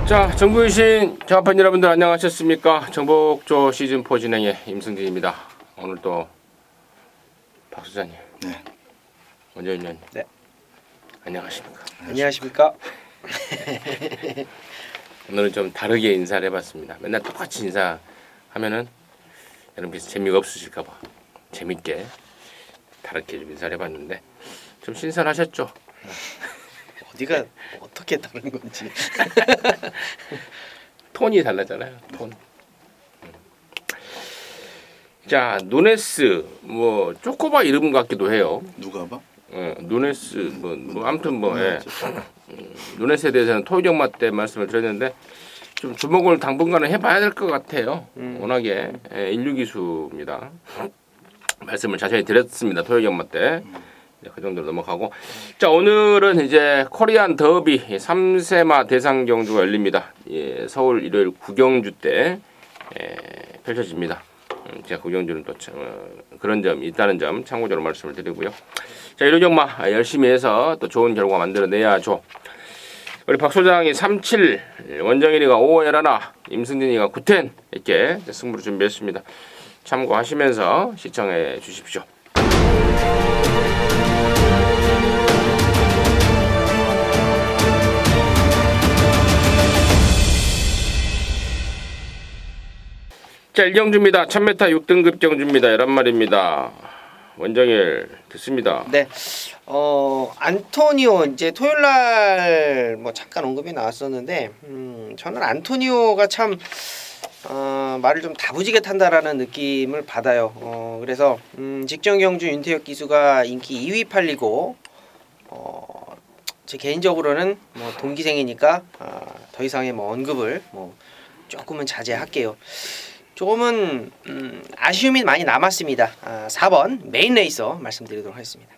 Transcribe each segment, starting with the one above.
자, 정부이신 정합판 여러분들 안녕하셨습니까? 정복조 시즌4 진행의 임승진입니다. 오늘 또 박 소장님, 네. 원장님, 네. 안녕하십니까? 안녕하십니까? 오늘은 좀 다르게 인사를 해봤습니다. 맨날 똑같이 인사하면은 여러분께서 재미가 없으실까봐 재밌게 다르게 좀 인사를 해봤는데 좀 신선하셨죠? 어디가 어떻게 다른 건지. 톤이 달라잖아요. 톤. 자, 누네스 뭐 쪼꼬바 이름 같기도 해요. 누가 봐? 누네스 뭐 아무튼 뭐 예. 누네스에 대해서는 토요정마 때 말씀을 드렸는데 좀 주목을 당분간은 해봐야 될 것 같아요. 워낙에 인류 기수입니다. 말씀을 자세히 드렸습니다. 토요정마 때. 그 정도로 넘어가고, 자, 오늘은 이제 코리안 더비 3세마 대상 경주가 열립니다. 예, 서울 일요일 구경주 때 펼쳐집니다. 제가 구경주는 또 그런 점이 있다는 점 참고적으로 말씀을 드리고요. 자, 일요정마 열심히 해서 또 좋은 결과 만들어내야죠. 우리 박 소장이 37, 원정일이가 511, 임승진이가 910 이렇게 승부를 준비했습니다. 참고하시면서 시청해 주십시오. 자, 1경주입니다. 1000m 6등급 경주입니다. 11마리입니다. 원정일 듣습니다. 네. 안토니오 이제 토요일 날 뭐 잠깐 언급이 나왔었는데 저는 안토니오가 참 말을 좀 다부지게 탄다라는 느낌을 받아요. 그래서 직전 경주 윤태혁 기수가 인기 2위 팔리고 제 개인적으로는 뭐 동기생이니까 더 이상의 뭐 언급을 뭐 조금은 자제할게요. 조금은 아쉬움이 많이 남았습니다. 4번 메인 레이서 말씀드리도록 하겠습니다.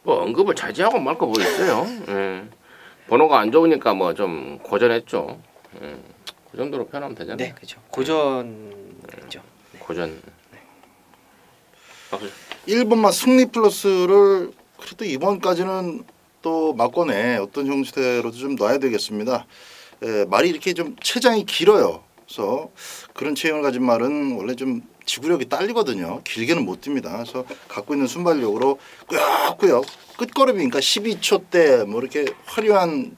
뭐 언급을 자제하고 말 거 뭐 있어요. 번호가 안 좋으니까 뭐 좀 고전했죠. 그 정도로 표현하면 되잖아요. 네, 그렇죠. 고전이죠. 네. 고전. 네. 1번만 승리 플러스를 그래도 이번까지는 또 막권에 어떤 형태로도 좀 놔야 되겠습니다. 말이 이렇게 좀 체장이 길어요. 그래서 그런 체형을 가진 말은 원래 좀 지구력이 딸리거든요. 길게는 못 뜁니다. 그래서 갖고 있는 순발력으로 꾸역꾸역 끝걸음이니까 12초대 뭐 이렇게 화려한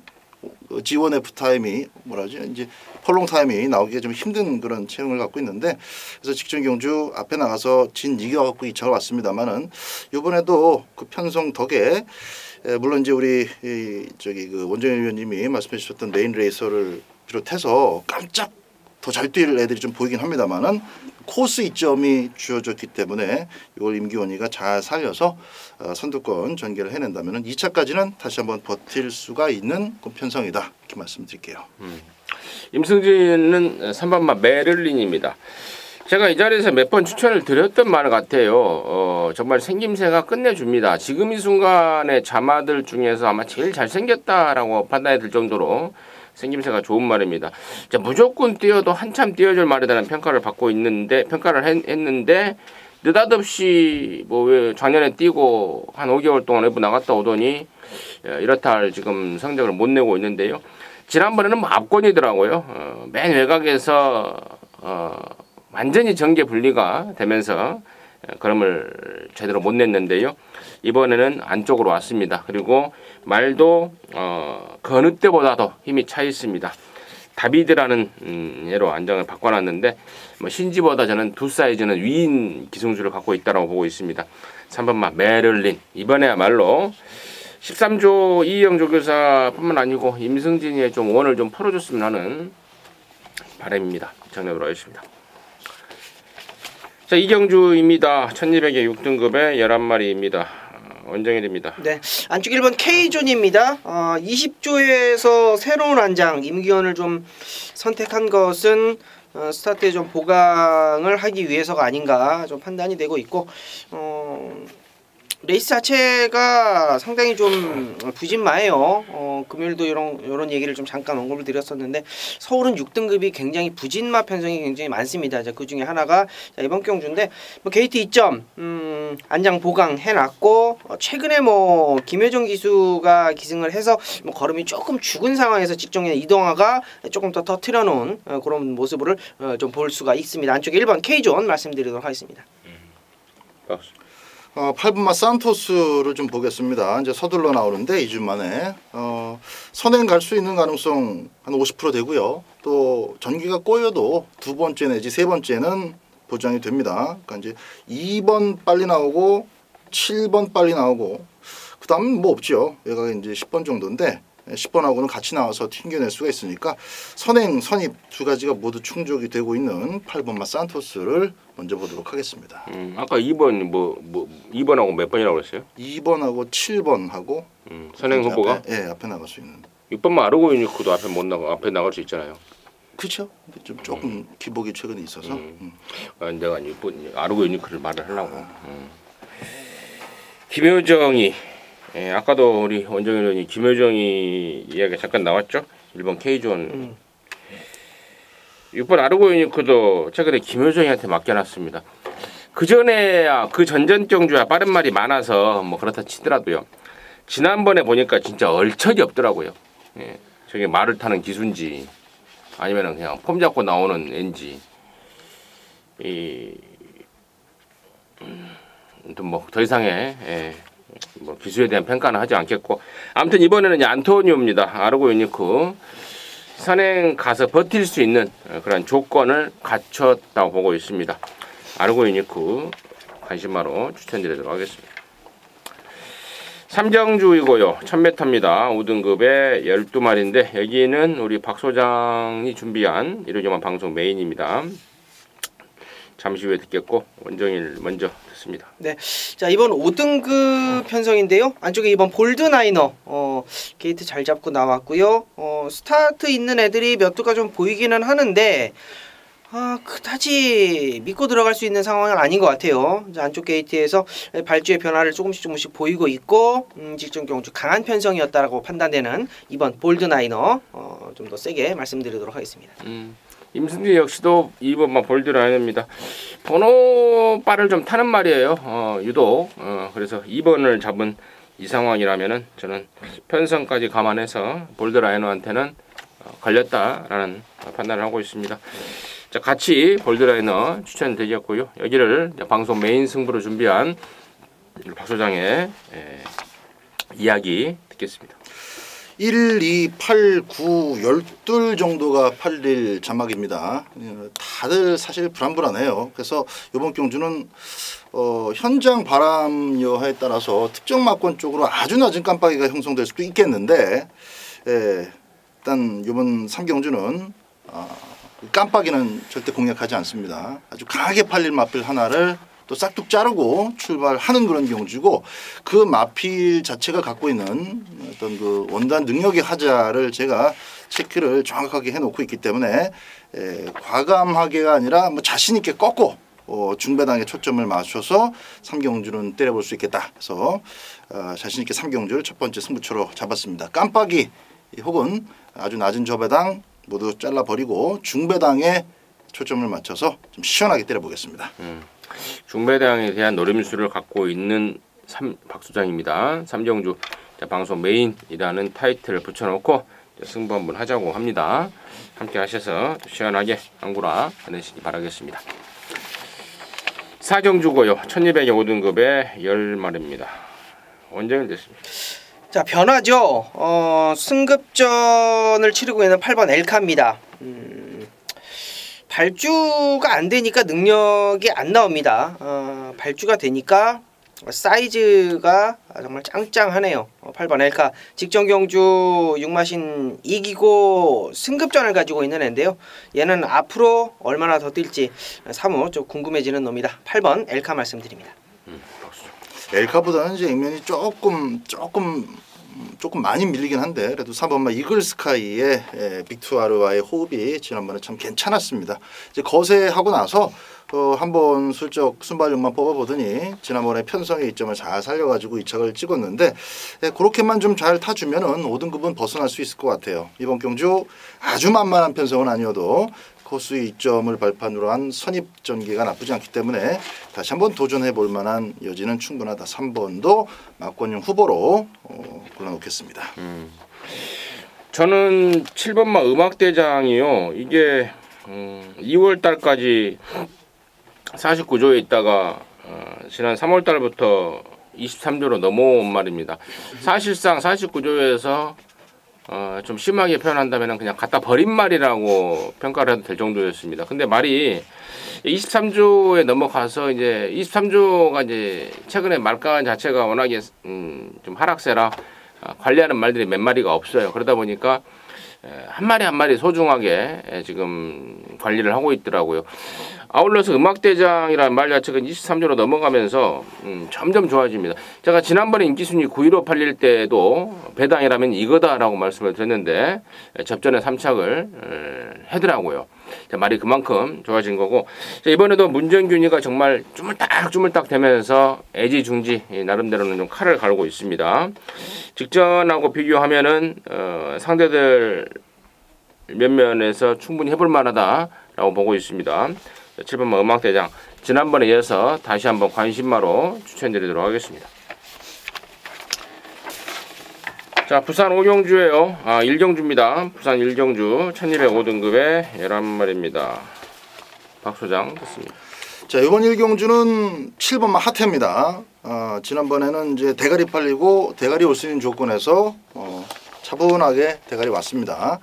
G1F 타임이 뭐라지 이제 펄롱 타임이 나오기가 좀 힘든 그런 체형을 갖고 있는데, 그래서 직전 경주 앞에 나가서 진 이겨갖고 2차가 왔습니다만은 이번에도 그 편성 덕에 물론 이제 우리 그 원정일 위원님이 말씀해 주셨던 메인 레이서를 비롯해서 깜짝 더 잘 뛸 애들이 좀 보이긴 합니다만은 코스 이점이 주어졌기 때문에 이걸 임기원이가 잘 살려서 선두권 전개를 해낸다면은 2차까지는 다시 한번 버틸 수가 있는 그 편성이다 이렇게 말씀드릴게요. 임승진은 3번마 메를린입니다. 제가 이 자리에서 몇 번 추천을 드렸던 말 같아요. 정말 생김새가 끝내줍니다. 지금 이 순간의 자마들 중에서 아마 제일 잘생겼다라고 판단이 들 정도로 생김새가 좋은 말입니다. 자, 무조건 뛰어도 한참 뛰어줄 말이라는 평가를 받고 있는데, 했는데 느닷없이 뭐 왜 작년에 뛰고 한 5개월 동안 외부 나갔다 오더니 이렇다 할 지금 성적을 못 내고 있는데요. 지난번에는 뭐 압권이더라고요. 맨 외곽에서 완전히 전개 분리가 되면서 걸음을 제대로 못 냈는데요. 이번에는 안쪽으로 왔습니다. 그리고 말도 그 어느 때보다도 힘이 차 있습니다. 다비드라는 얘로 안정을 바꿔놨는데 뭐 신지보다 저는 두 사이즈는 위인 기승주를 갖고 있다고 보고 있습니다. 3번마 메를린, 이번에야말로 13조 이영 조교사뿐만 아니고 임승진이의 좀 원을 좀 풀어줬으면 하는 바람입니다. 정리하도록 하겠습니다. 자, 이경주입니다. 1200에 6등급의 11마리입니다. 원정일입니다. 네, 안쪽 1번 K존입니다. 20조에서 새로운 안장 임기원을 좀 선택한 것은 스타트에 좀 보강을 하기 위해서가 아닌가 좀 판단이 되고 있고, 레이스 자체가 상당히 좀 부진마해요. 금요일도 이런 얘기를 좀 잠깐 언급을 드렸었는데 서울은 6등급이 굉장히 부진마 편성이 굉장히 많습니다. 자, 그 중에 하나가 자, 이번 경주인데 뭐 게이트 2점 안장 보강 해놨고 최근에 뭐 김효정 기수가 기승을 해서 뭐 걸음이 조금 죽은 상황에서 직전에 이동화가 조금 더 터트려놓은 그런 모습을 좀 볼 수가 있습니다. 안쪽에 1번 K존 말씀드리도록 하겠습니다. 8분마 산토스를 좀 보겠습니다. 이제 서둘러 나오는데 2주 만에 선행 갈 수 있는 가능성 한 50% 되고요. 또 전기가 꼬여도 두 번째 내지 세 번째는 보장이 됩니다. 그러니까 이제 2번 빨리 나오고 7번 빨리 나오고 그다음은 뭐 없죠. 얘가 이제 10번 정도인데 10번하고는 같이 나와서 튕겨낼 수가 있으니까 선행, 선입 두 가지가 모두 충족이 되고 있는 8번마 산토스를 먼저 보도록 하겠습니다. 아까 2번 2번하고 몇 번이라고 그랬어요? 2번하고 7번하고 선행 후보가 앞에 나갈 수 있는. 6번만 아르고 유니크도 앞에 나갈 수 있잖아요. 그렇죠. 좀 조금 기복이 최근에 있어서. 내가 6번 아르고 유니크를 말을 하려고. 김효정이 아까도 우리 원정현 의원이 김효정이 이야기 잠깐 나왔죠. 1번 K존 6번 아르고 유니크도 최근에 김효정이한테 맡겨놨습니다. 그 전에야 그 전전 경주야 빠른 말이 많아서 뭐 그렇다 치더라도요. 지난번에 보니까 진짜 얼척이 없더라고요. 저게 말을 타는 기수인지 아니면은 그냥 폼 잡고 나오는 앤지 뭐 더 이상의 뭐 기수에 대한 평가는 하지 않겠고 아무튼 이번에는 안토니오입니다. 아르고 유니크 선행 가서 버틸 수 있는 그런 조건을 갖췄다고 보고 있습니다. 아르고 유니크 관심마로 추천드리도록 하겠습니다. 삼정주이고요. 1000m입니다. 5등급에 12마리인데 여기는 우리 박 소장이 준비한 이루지만 방송 메인입니다. 잠시 후에 듣겠고 원정일 먼저 듣습니다. 네, 자 이번 5등급 편성인데요. 안쪽에 이번 볼드나이너 게이트 잘 잡고 나왔고요. 스타트 있는 애들이 몇 두가 좀 보이기는 하는데 그다지 믿고 들어갈 수 있는 상황은 아닌 것 같아요. 자, 안쪽 게이트에서 발주의 변화를 조금씩 보이고 있고 직전 경주 강한 편성이었다라고 판단되는 이번 볼드나이너 좀 더 세게 말씀드리도록 하겠습니다. 임승진 역시도 2번만 볼드라인입니다. 번호바를 좀 타는 말이에요. 유독 그래서 2번을 잡은 이 상황이라면은 저는 편성까지 감안해서 볼드라이너한테는 걸렸다라는 판단을 하고 있습니다. 자, 같이 볼드라이너 추천드렸고요. 여기를 방송 메인 승부로 준비한 박 소장의 이야기 듣겠습니다. 1, 2, 8, 9, 12 정도가 팔릴 자막입니다. 다들 사실 불안불안해요. 그래서 이번 경주는 현장 바람 여하에 따라서 특정 막권 쪽으로 아주 낮은 깜빡이가 형성될 수도 있겠는데 일단 이번 3경주는 깜빡이는 절대 공략하지 않습니다. 아주 강하게 팔릴 마필 하나를 또 싹둑 자르고 출발하는 그런 경주고 그 마필 자체가 갖고 있는 어떤 그 원단 능력의 하자를 제가 체크를 정확하게 해놓고 있기 때문에 과감하게가 아니라 뭐 자신 있게 꺾고 중배당에 초점을 맞춰서 3경주는 때려볼 수 있겠다. 그래서 자신 있게 3경주를 첫 번째 승부처로 잡았습니다. 깜빡이 혹은 아주 낮은 저배당 모두 잘라버리고 중배당에 초점을 맞춰서 좀 시원하게 때려보겠습니다. 중배당에 대한 노림수를 갖고 있는 박 소장입니다. 3경주 방송 메인이라는 타이틀을 붙여놓고 승부 한번 하자고 합니다. 함께 하셔서 시원하게 안구라 하시기 바라겠습니다. 4경주고요. 1200에 5등급에 10마리입니다. 원정일 됐습니다. 자, 변화죠. 승급전을 치르고 있는 8번 엘카입니다. 발주가 안 되니까 능력이 안 나옵니다. 발주가 되니까 사이즈가 정말 짱짱하네요. 8번 엘카 직전 경주 6마신 이기고 승급전을 가지고 있는 애인데요. 얘는 앞으로 얼마나 더 뛸지 사뭇 좀 궁금해지는 놈이다. 8번 엘카 말씀드립니다. 엘카보다는 이제 액면이 조금 조금 많이 밀리긴 한데 그래도 3번마 이글스카이의 빅투아르와의 호흡이 지난번에 참 괜찮았습니다. 이제 거세하고 나서 한번 슬쩍 순발력만 뽑아보더니 지난번에 편성의 이점을 잘 살려가지고 2착을 찍었는데 그렇게만 좀 잘 타주면은 5등급은 벗어날 수 있을 것 같아요. 이번 경주 아주 만만한 편성은 아니어도 코스의 이점을 발판으로 한 선입 전개가 나쁘지 않기 때문에 다시 한번 도전해 볼 만한 여지는 충분하다. 3번도 막권용 후보로 골라놓겠습니다. 저는 7번마 음악대장이요. 이게 2월 달까지 49조에 있다가 지난 3월 달부터 23조로 넘어온 말입니다. 사실상 49조에서 좀 심하게 표현한다면 그냥 갖다 버린 말이라고 평가를 해도 될 정도였습니다. 근데 말이 23조에 넘어가서 이제 23조가 이제 최근에 말가 자체가 워낙에 좀 하락세라 관리하는 말들이 몇 마리가 없어요. 그러다 보니까 한 마리 한 마리 소중하게 지금 관리를 하고 있더라고요. 아울러서 음악대장이라는 말 자체가 23조로 넘어가면서 점점 좋아집니다. 제가 지난번에 인기순위 9위로 팔릴 때도 배당이라면 이거다라고 말씀을 드렸는데 접전에 3착을 하더라고요. 말이 그만큼 좋아진 거고, 이번에도 문정균이가 정말 주물딱 되면서 애지중지 나름대로는 좀 칼을 갈고 있습니다. 직전하고 비교하면은 상대들 몇 면에서 충분히 해볼 만하다라고 보고 있습니다. 7번마 음악대장 지난번에 이어서 다시 한번 관심마로 추천드리도록 하겠습니다. 자, 부산 5경주예요. 1경주입니다. 부산 1경주 1205등급의 11마리입니다. 박 소장 됐습니다. 자, 이번 1경주는 7번마 하태입니다. 지난번에는 이제 대가리 팔리고 대가리 올 수 있는 조건에서 차분하게 대가리 왔습니다.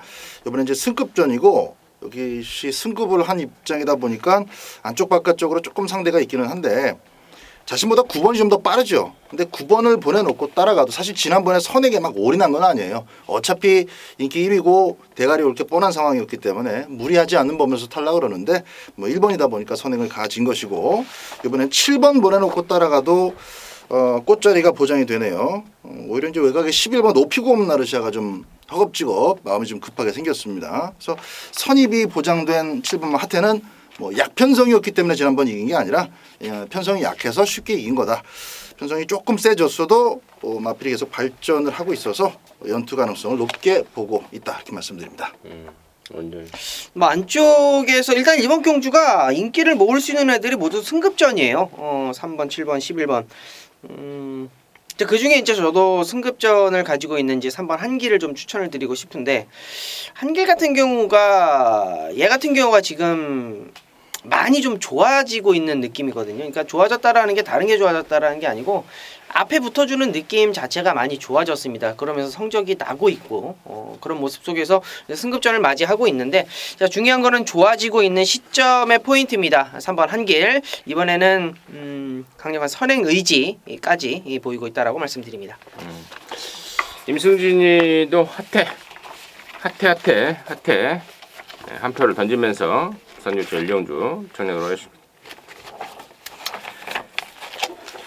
이번에 이제 승급전이고 여기 승급을 한 입장이다 보니까 안쪽 바깥쪽으로 조금 상대가 있기는 한데 자신보다 9번이 좀 더 빠르죠. 근데 9번을 보내놓고 따라가도 사실 지난번에 선에게 막 올인한 건 아니에요. 어차피 인기 1위고 대가리 올 게 뻔한 상황이었기 때문에 무리하지 않는 범위에서 타려고 그러는데 뭐 1번이다 보니까 선행을 가진 것이고 이번엔 7번 보내놓고 따라가도 꽃자리가 보장이 되네요. 오히려 이제 외곽에 11번 높이고 온 나르샤가 좀 허겁지겁 마음이 좀 급하게 생겼습니다. 그래서 선입이 보장된 7번마 하태는 뭐 약편성이었기 때문에 지난번 이긴 게 아니라 편성이 약해서 쉽게 이긴 거다. 편성이 조금 세졌어도 마필이 계속 발전을 하고 있어서 연투 가능성을 높게 보고 있다. 이렇게 말씀드립니다. 뭐 안쪽에서 일단 이번 경주가 인기를 모을 수 있는 애들이 모두 승급전이에요. 3번, 7번, 11번. 그 중에 이제 저도 승급전을 가지고 있는 이제 3번 한길을 좀 추천을 드리고 싶은데, 한길 같은 경우가 얘 같은 경우가 지금 많이 좀 좋아지고 있는 느낌이거든요. 그러니까 좋아졌다라는 게 다른 게 좋아졌다라는 게 아니고 앞에 붙어주는 느낌 자체가 많이 좋아졌습니다. 그러면서 성적이 나고 있고 그런 모습 속에서 승급전을 맞이하고 있는데, 자, 중요한 거는 좋아지고 있는 시점의 포인트입니다. 3번 한길 이번에는 강력한 선행 의지까지 보이고 있다라고 말씀드립니다. 임승진이도 하태 한 표를 던지면서 부산유치 1경주 청약으로 하겠습니다.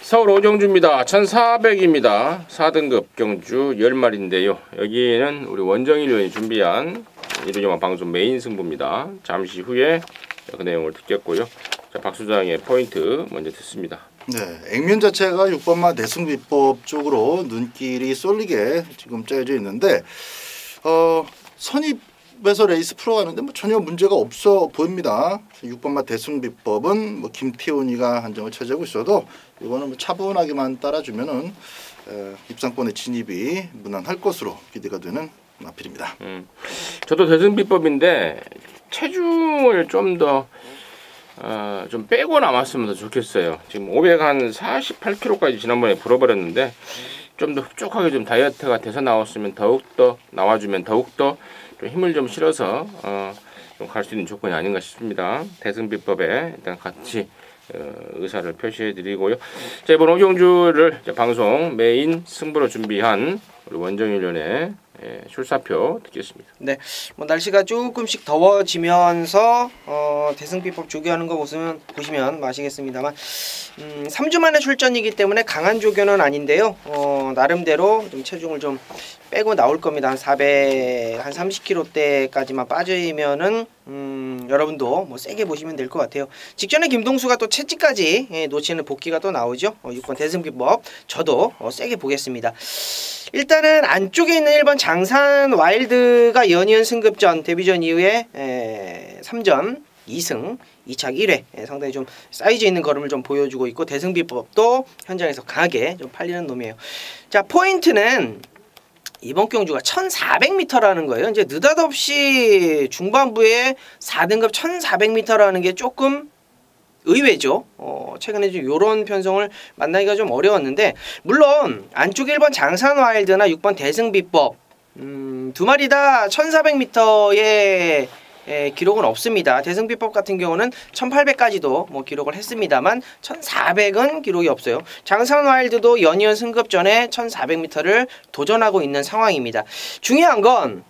서울 5경주입니다. 1400입니다. 4등급 경주 10마리인데요. 여기는 우리 원정일 의원이 준비한 이루정한 방송 메인 승부입니다. 잠시 후에 그 내용을 듣겠고요. 자, 박 수장의 포인트 먼저 듣습니다. 네, 액면 자체가 6번마 대승비법 쪽으로 눈길이 쏠리게 지금 짜여져 있는데 선입에서 레이스 풀어가는데 뭐 전혀 문제가 없어 보입니다. 6번마 대승비법은 뭐 김태훈이가 한정을 차지하고 있어도 이거는 뭐 차분하게만 따라주면은 입상권의 진입이 무난할 것으로 기대가 되는 마필입니다. 저도 대승비법인데 체중을 좀 더 좀 빼고 남았으면 더 좋겠어요. 지금 548kg까지 지난번에 불어버렸는데 좀 더 흡족하게 좀 다이어트가 돼서 나왔으면 더욱더 나와주면 더욱더 좀 힘을 좀 실어서 좀 갈 수 있는 조건이 아닌가 싶습니다. 대승비법에 일단 같이 의사를 표시해 드리고요. 자, 이번 5경주를 방송 메인 승부로 준비한 우리 원정일련의 출사표 듣겠습니다. 네, 뭐 날씨가 조금씩 더워지면서 대승비법 조교하는 거 보시면 아시겠습니다만 3주 만에 출전이기 때문에 강한 조교는 아닌데요. 나름대로 좀 체중을 좀 빼고 나올 겁니다. 한 30kg대까지만 빠지면은 여러분도 뭐 세게 보시면 될 것 같아요. 직전에 김동수가 또 채찌까지 놓치는 복귀가 또 나오죠. 6번 대승비법 저도 세게 보겠습니다. 일단은 안쪽에 있는 1번 장산 와일드가 연이은 승급전 데뷔전 이후에 3전 2승 2착 1회 상당히 좀 사이즈 있는 걸음을 좀 보여주고 있고 대승비법도 현장에서 강하게 좀 팔리는 놈이에요. 자, 포인트는 이번 경주가 1400m라는 거예요. 이제 느닷없이 중반부에 4등급 1400m라는 게 조금 의외죠. 최근에 좀 요런 편성을 만나기가 좀 어려웠는데 물론 안쪽 1번 장산 와일드나 6번 대승비법 두 마리 다 1400m의 기록은 없습니다. 대승비법 같은 경우는 1800까지도 뭐 기록을 했습니다만 1400은 기록이 없어요. 장산 와일드도 연이은 승급 전에 1400m를 도전하고 있는 상황입니다. 중요한 건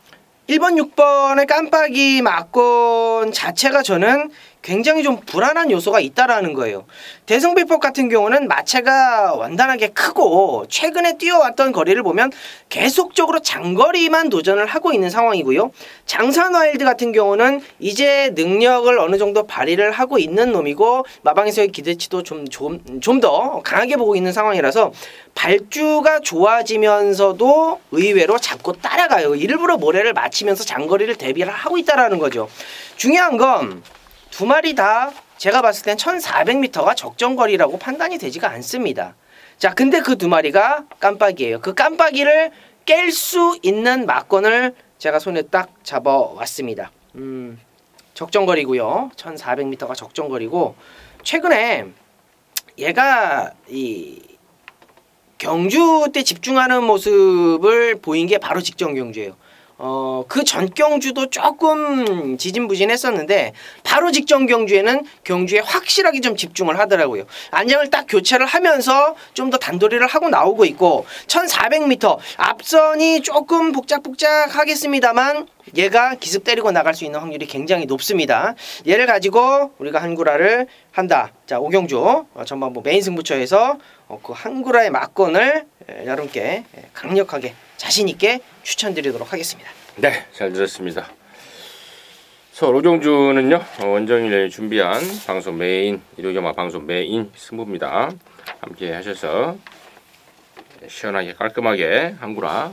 1번, 6번의 깜빡이 막건 자체가 저는 굉장히 좀 불안한 요소가 있다라는 거예요. 대승비법 같은 경우는 마체가 완단하게 크고 최근에 뛰어왔던 거리를 보면 계속적으로 장거리만 도전을 하고 있는 상황이고요. 장산 와일드 같은 경우는 이제 능력을 어느 정도 발휘를 하고 있는 놈이고 마방에서의 기대치도 좀 더 강하게 보고 있는 상황이라서 발주가 좋아지면서도 의외로 자꾸 따라가요. 일부러 모래를 맞추면서 장거리를 대비를 하고 있다라는 거죠. 중요한 건 두 마리 다 제가 봤을 땐 1400m가 적정거리라고 판단이 되지가 않습니다. 자, 근데 그 두 마리가 깜빡이에요. 그 깜빡이를 깰 수 있는 막건을 제가 손에 딱 잡아왔습니다. 적정거리고요. 1400m가 적정거리고 최근에 얘가 이 경주 때 집중하는 모습을 보인 게 바로 직전 경주예요. 그 전 경주도 조금 지진부진했었는데 바로 직전 경주에는 경주에 확실하게 좀 집중을 하더라고요. 안장을 딱 교체를 하면서 좀 더 단도리를 하고 나오고 있고 1400m 앞선이 조금 복작복작하겠습니다만 얘가 기습 때리고 나갈 수 있는 확률이 굉장히 높습니다. 얘를 가지고 우리가 한구라를 한다. 자, 오경주 전반부 메인 승부처에서 그 한구라의 막건을 여러분께 강력하게 자신있게 추천드리도록 하겠습니다. 네, 잘 들었습니다. 서울 오경주는요 원정일 준비한 방송 메인 일요경마 방송 메인 승부입니다. 함께 하셔서 시원하게 깔끔하게 한구라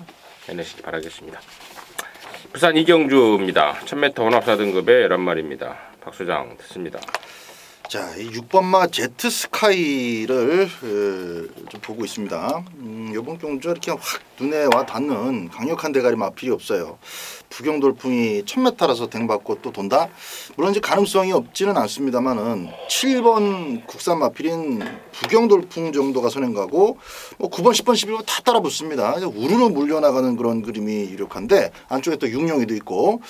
해내시기 바라겠습니다. 부산 이경주입니다. 1000m 혼합사 등급의 11마리입니다. 박 소장 듣습니다. 자, 이 6번마 제트스카이를 좀 보고 있습니다. 이번 경주 이렇게 확 눈에 와 닿는 강력한 대가리 마필이 없어요. 부경돌풍이 1000m라서 댕받고 또 돈다? 물론 이제 가능성이 없지는 않습니다만은 7번 국산 마필인 부경돌풍 정도가 선행가고 뭐 9번, 10번, 11번 다 따라 붙습니다. 우르르 물려나가는 그런 그림이 유력한데 안쪽에 또 육룡이도 있고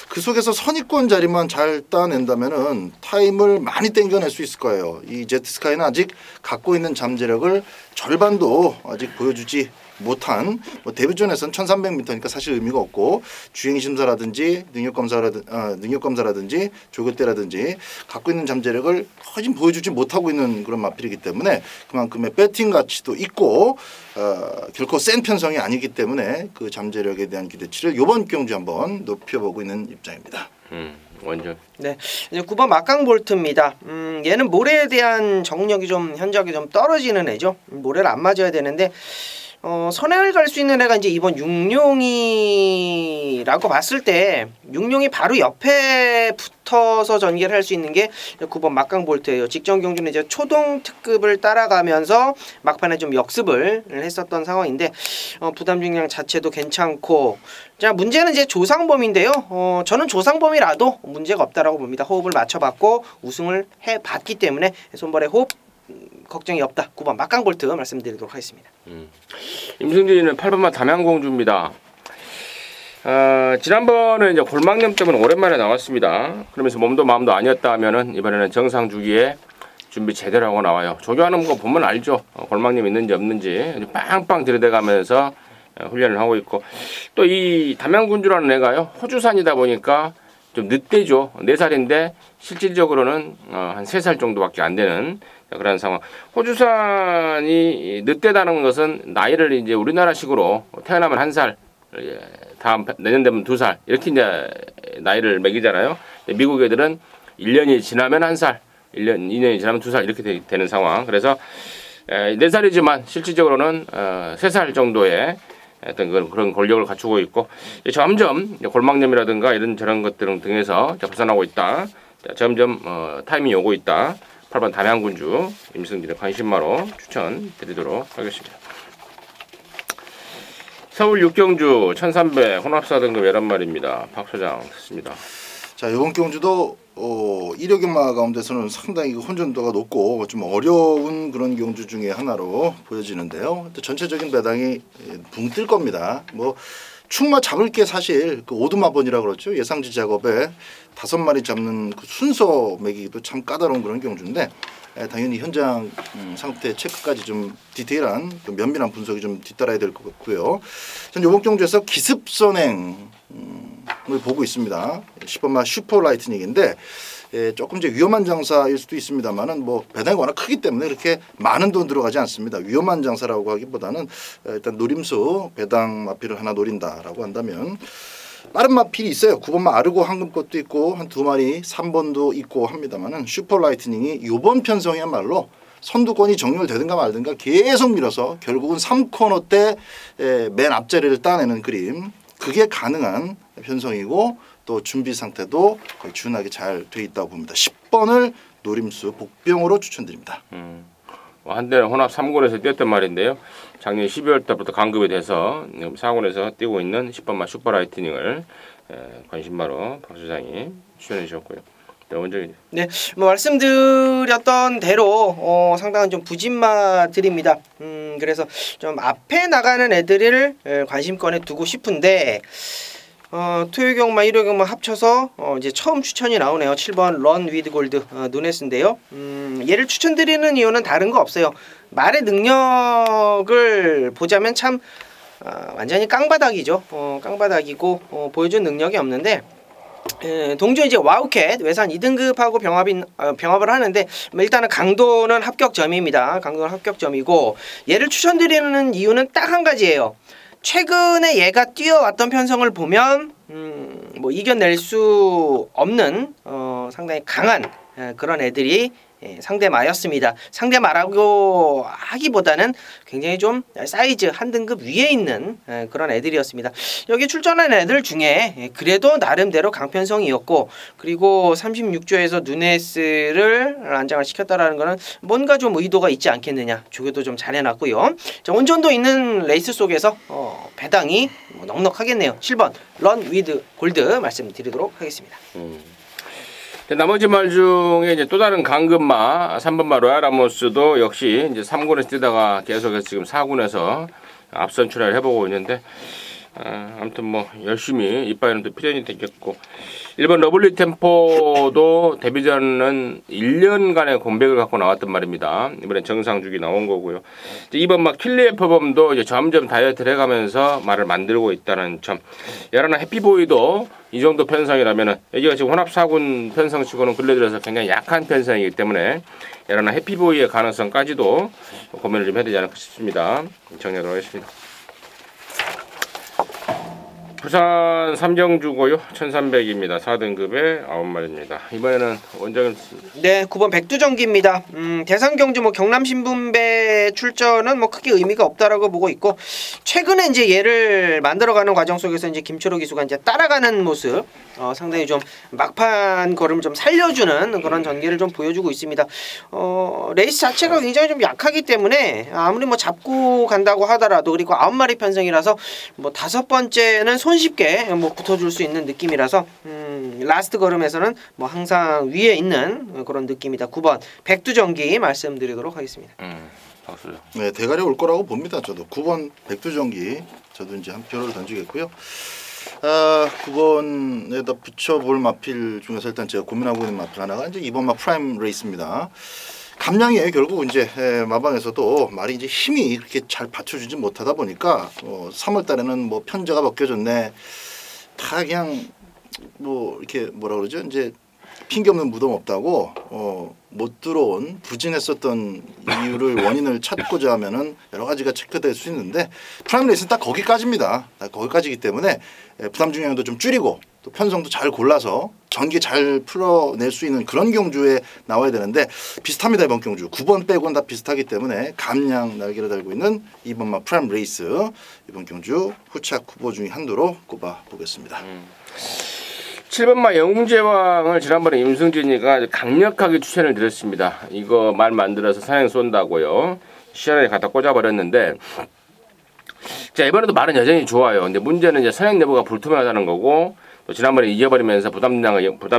그 속에서 선입권 자리만 잘 따낸다면은 타임을 많이 땡겨낼 수 있을 거예요. 이 제트스카이는 아직 갖고 있는 잠재력을 절반도 아직 보여주지 못한 뭐 데뷔전에서는 1300m니까 사실 의미가 없고 주행 심사라든지 능력검사라든지 조교대라든지 갖고 있는 잠재력을 거진 보여주지 못하고 있는 그런 마필이기 때문에 그만큼의 배팅 가치도 있고 결코 센 편성이 아니기 때문에 그 잠재력에 대한 기대치를 이번 경주 한번 높여보고 있는 입장입니다. 완전. 네, 이제 9번 막강볼트입니다. 얘는 모래에 대한 정력이 좀 현저하게 좀 떨어지는 애죠. 모래를 안 맞아야 되는데 선행을 갈 수 있는 애가 이제 이번 육룡이라고 봤을 때 육룡이 바로 옆에 붙어서 전개를 할 수 있는 게 9번 막강볼트예요. 직전 경주는 이제 초동 특급을 따라가면서 막판에 좀 역습을 했었던 상황인데 부담 중량 자체도 괜찮고 자 문제는 이제 조상범인데요. 저는 조상범이라도 문제가 없다라고 봅니다. 호흡을 맞춰봤고 우승을 해봤기 때문에 손발에 호흡 걱정이 없다. 9번 막강볼트 말씀드리도록 하겠습니다. 임승진은 8번마 담양공주입니다. 지난번에 이제 골막염 때문에 오랜만에 나왔습니다. 그러면서 몸도 마음도 아니었다 하면은 이번에는 정상 주기에 준비 제대로 하고 나와요. 조교하는 거 보면 알죠. 골막염 있는지 없는지 빵빵 들이대가면서 훈련을 하고 있고 또 이 담양군주라는 애가요 호주산이다 보니까 좀 늦대죠. 4살인데 실질적으로는 한 3살 정도밖에 안 되는 그런 상황. 호주산이 늦대다는 것은 나이를 이제 우리나라식으로 태어나면 1살, 다음 내년 되면 2살 이렇게 이제 나이를 매기잖아요. 미국 애들은 1년이 지나면 1살, 2년이 지나면 2살 이렇게 되는 상황. 그래서 4살이지만 실질적으로는 3살 정도의 어떤 그런 권력을 갖추고 있고 점점 골막염이라든가 이런 저런 것들 등에서 벗어나고 있다. 점점 타이밍이 오고 있다. 8번 담양군주 임승진의 관심마로 추천드리도록 하겠습니다. 서울 육경주 1300 혼합사 등급 11마리입니다. 박 소장 듣습니다. 자, 이번 경주도 1호 경마 가운데서는 상당히 혼전도가 높고 좀 어려운 그런 경주 중에 하나로 보여지는데요. 전체적인 배당이 붕 뜰 겁니다. 뭐 충마 잡을 게 사실 그 오두마번이라 그렇죠. 예상지 작업에 5마리 잡는 그 순서 매기기도 참 까다로운 그런 경주인데 당연히 현장 상태 체크까지 좀 디테일한 면밀한 분석이 좀 뒤따라야 될 것 같고요. 전 이번 경주에서 기습선행을 보고 있습니다. 10번마 슈퍼 라이트닝인데 조금 이제 위험한 장사일 수도 있습니다만은 뭐 배당이 워낙 크기 때문에 그렇게 많은 돈 들어가지 않습니다. 위험한 장사라고 하기보다는 일단 노림수 배당 마필을 하나 노린다라고 한다면 빠른 마필이 있어요. 9번마 아르고 황금 것도 있고 한 2마리 3번도 있고 합니다만은 슈퍼 라이트닝이 이번 편성이야말로 선두권이 정렬되든가 말든가 계속 밀어서 결국은 3코너 때 맨 앞자리를 따내는 그림, 그게 가능한 편성이고 또 준비 상태도 거의 준하게 잘 돼 있다고 봅니다. 10번을 노림수 복병으로 추천드립니다. 한때는 혼합 3군에서 뛰었던 말인데요. 작년 12월 달부터 강급이 돼서 4군에서 뛰고 있는 10번마 슈퍼라이트닝을 관심바로 박 소장이 추천해 주셨고요. 원정이. 네, 뭐 말씀드렸던 대로 상당한 좀 부진마들입니다. 그래서 좀 앞에 나가는 애들을 관심권에 두고 싶은데 토요경마, 일요경마 합쳐서 이제 처음 추천이 나오네요. 7번 런 위드 골드 누네스인데요. 얘를 추천드리는 이유는 다른 거 없어요. 말의 능력을 보자면 참 완전히 깡바닥이죠. 깡바닥이고 보여준 능력이 없는데 동조 이제 와우캣 외산 2등급하고 병합을 하는데 일단은 강도는 합격점입니다. 강도는 합격점이고 얘를 추천드리는 이유는 딱 한 가지예요. 최근에 얘가 뛰어왔던 편성을 보면 뭐 이겨낼 수 없는 상당히 강한 그런 애들이 상대마였습니다. 상대마라고 하기보다는 굉장히 좀 사이즈 한 등급 위에 있는 그런 애들이었습니다. 여기 출전한 애들 중에 그래도 나름대로 강편성이었고 그리고 36조에서 누네스를 안장을 시켰다라는 거는 뭔가 좀 의도가 있지 않겠느냐. 조교도 좀 잘 해놨고요. 자, 온전도 있는 레이스 속에서 배당이 넉넉하겠네요. 7번 런 위드 골드 말씀드리도록 하겠습니다. 나머지 말 중에 이제 또 다른 강급마 3번마 로얄 아모스도 역시 이제 3군에서 뛰다가 계속해서 지금 4군에서 앞선 출하를 해보고 있는데 아무튼 뭐 열심히 이빠이는 또 필연이 됐겠고 1번 러블리 템포도 데뷔전은 1년간의 공백을 갖고 나왔단 말입니다. 이번엔 정상주기 나온 거고요. 2번 막 킬리의 표범도 이제 점점 다이어트를 해가면서 말을 만들고 있다는 점. 여러나 해피보이도 이 정도 편성이라면은 여기가 지금 혼합 4군 편성치고는 근래 들어서 굉장히 약한 편성이기 때문에 여러나 해피보이의 가능성까지도 고민을 좀 해야 되지 않을까 싶습니다. 정리하도록 하겠습니다. 부산 삼정주고요. 1300입니다. 4등급의 9마리입니다. 이번에는 원정은 네, 9번 백두전기입니다. 대상 경주 뭐 경남 신분배 출전은 뭐 크게 의미가 없다라고 보고 있고 최근에 이제 얘를 만들어가는 과정 속에서 이제 김초로 기수가 이제 따라가는 모습 상당히 좀 막판 걸음 좀 살려주는 그런 전개를 좀 보여주고 있습니다. 레이스 자체가 굉장히 좀 약하기 때문에 아무리 뭐 잡고 간다고 하더라도 그리고 9마리 편성이라서 뭐 5번째는 손쉽게 뭐 붙어줄 수 있는 느낌이라서 라스트 걸음에서는 뭐 항상 위에 있는 그런 느낌이다. 9번 백두전기 말씀드리도록 하겠습니다. 네, 대가리 올 거라고 봅니다. 저도 9번 백두전기 저도 이제 한 표를 던지겠고요. 9번에다 붙여볼 마필 중에서 일단 제가 고민하고 있는 마필 하나가 이제 2번 마 프라임 레이스입니다. 감량이에요. 결국 이제 마방에서도 말이 이제 힘이 그렇게 잘 받쳐주지 못하다 보니까 3월 달에는 뭐 편제가 벗겨졌네. 다 그냥 뭐 이렇게 뭐라 그러죠? 이제 핑계 없는 무덤 없다고 못 들어온 부진했었던 이유를 원인을 찾고자 하면은 여러 가지가 체크될 수 있는데 프라임 레이스는 딱 거기까지입니다. 딱 거기까지이기 때문에 부담 중량도 좀 줄이고 또 편성도 잘 골라서 전기 잘 풀어낼 수 있는 그런 경주에 나와야 되는데 비슷합니다. 이번 경주 9번 빼고는 다 비슷하기 때문에 감량 날개를 달고 있는 이번 프라임 레이스 이번 경주 후착 후보 중에 한도로 꼽아 보겠습니다. 7번마 영웅제왕을 지난번에 임승진이가 강력하게 추천을 드렸습니다. 이거 말 만들어서 사행 쏜다고요. 시원하게 갖다 꽂아버렸는데 자 이번에도 말은 여전히 좋아요. 근데 문제는 이제 선행 내부가 불투명하다는 거고 또 지난번에 이겨버리면서 부담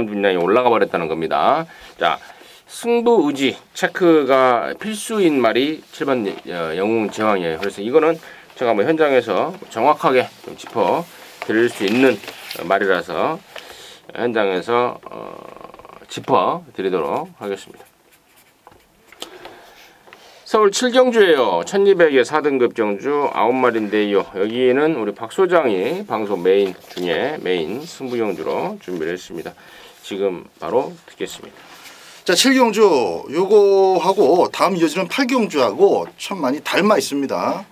분량이 올라가 버렸다는 겁니다. 자 승부 의지 체크가 필수인 말이 7번 영웅제왕이에요. 그래서 이거는 제가 뭐 현장에서 정확하게 좀 짚어 드릴 수 있는 말이라서 현장에서 짚어 드리도록 하겠습니다. 서울 7경주예요. 1200의 4등급 경주 9마리인데요. 여기는 우리 박 소장이 방송 메인 중에 메인 승부 경주로 준비를 했습니다. 지금 바로 듣겠습니다. 자 7경주 요거하고 다음 이어지는 8경주하고 참 많이 닮아 있습니다.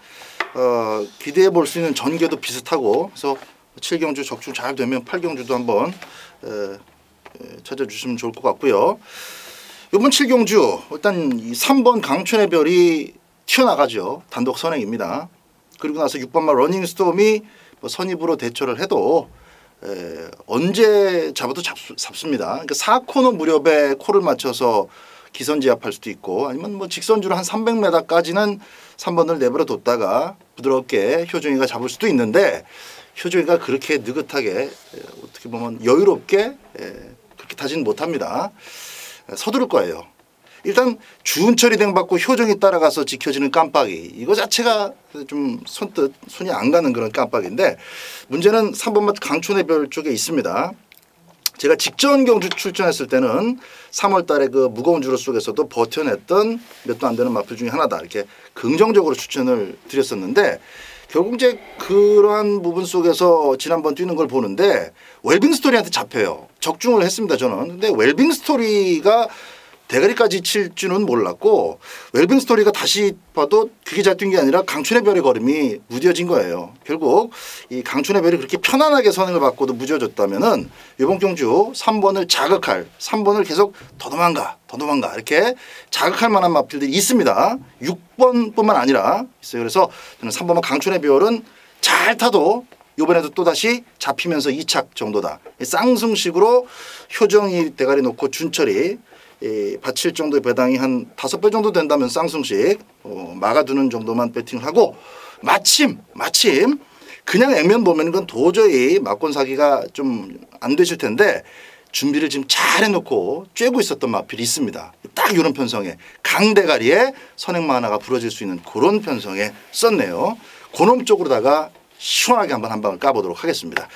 기대해 볼 수 있는 전개도 비슷하고 그래서 7경주 적중 잘 되면 8경주도 한번 찾아주시면 좋을 것 같고요. 이번 7경주 일단 이 3번 강춘의 별이 튀어나가죠. 단독 선행입니다. 그리고 나서 6번마 러닝스톰이 뭐 선입으로 대처를 해도 언제 잡아도 잡습니다. 그러니까 4코너 무렵에 코를 맞춰서 기선제압할 수도 있고 아니면 뭐 직선주로 한 300m까지는 3번을 내버려 뒀다가 부드럽게 효종이가 잡을 수도 있는데 효종이가 그렇게 느긋하게 어떻게 보면 여유롭게 그렇게 타지는 못합니다. 서두를 거예요. 일단 주은철이 댕받고 효정이 따라가서 지켜지는 깜빡이 이거 자체가 좀 선뜻 손이 안 가는 그런 깜빡인데 문제는 3번마 강촌의 별 쪽에 있습니다. 제가 직전 경주 출전했을 때는 3월 달에 그 무거운 주로 속에서도 버텨냈던 몇도 안 되는 마필 중에 하나다 이렇게 긍정적으로 추천을 드렸었는데 결국 이제 그러한 부분 속에서 지난번 뛰는 걸 보는데 웰빙 스토리한테 잡혀요. 적중을 했습니다 저는. 근데 웰빙 스토리가 대가리까지 칠 줄은 몰랐고 웰빙 스토리가 다시 봐도 그게 잘 뛴 게 아니라 강춘의 별의 걸음이 무뎌진 거예요. 결국 이 강춘의 별이 그렇게 편안하게 선행을 받고도 무뎌졌다면은 이번 경주 3번을 자극할 3번을 계속 더 도망가 이렇게 자극할 만한 마필들이 있습니다. 6번뿐만 아니라 있어요. 그래서 저는 3번만 강춘의 별은 잘 타도 이번에도 또다시 잡히면서 2착 정도다. 쌍승식으로 효정이 대가리 놓고 준철이 받칠 정도의 배당이 한 5배 정도 된다면 쌍승식 막아두는 정도만 배팅을 하고 마침 그냥 액면 보면 그건 도저히 막권 사기가 좀 안 되실 텐데 준비를 지금 잘 해놓고 쬐고 있었던 마필이 있습니다. 딱 이런 편성에 강대가리에 선행마 하나가 부러질 수 있는 그런 편성에 썼네요. 그놈 쪽으로다가 시원하게 한번 한 방을 까보도록 하겠습니다.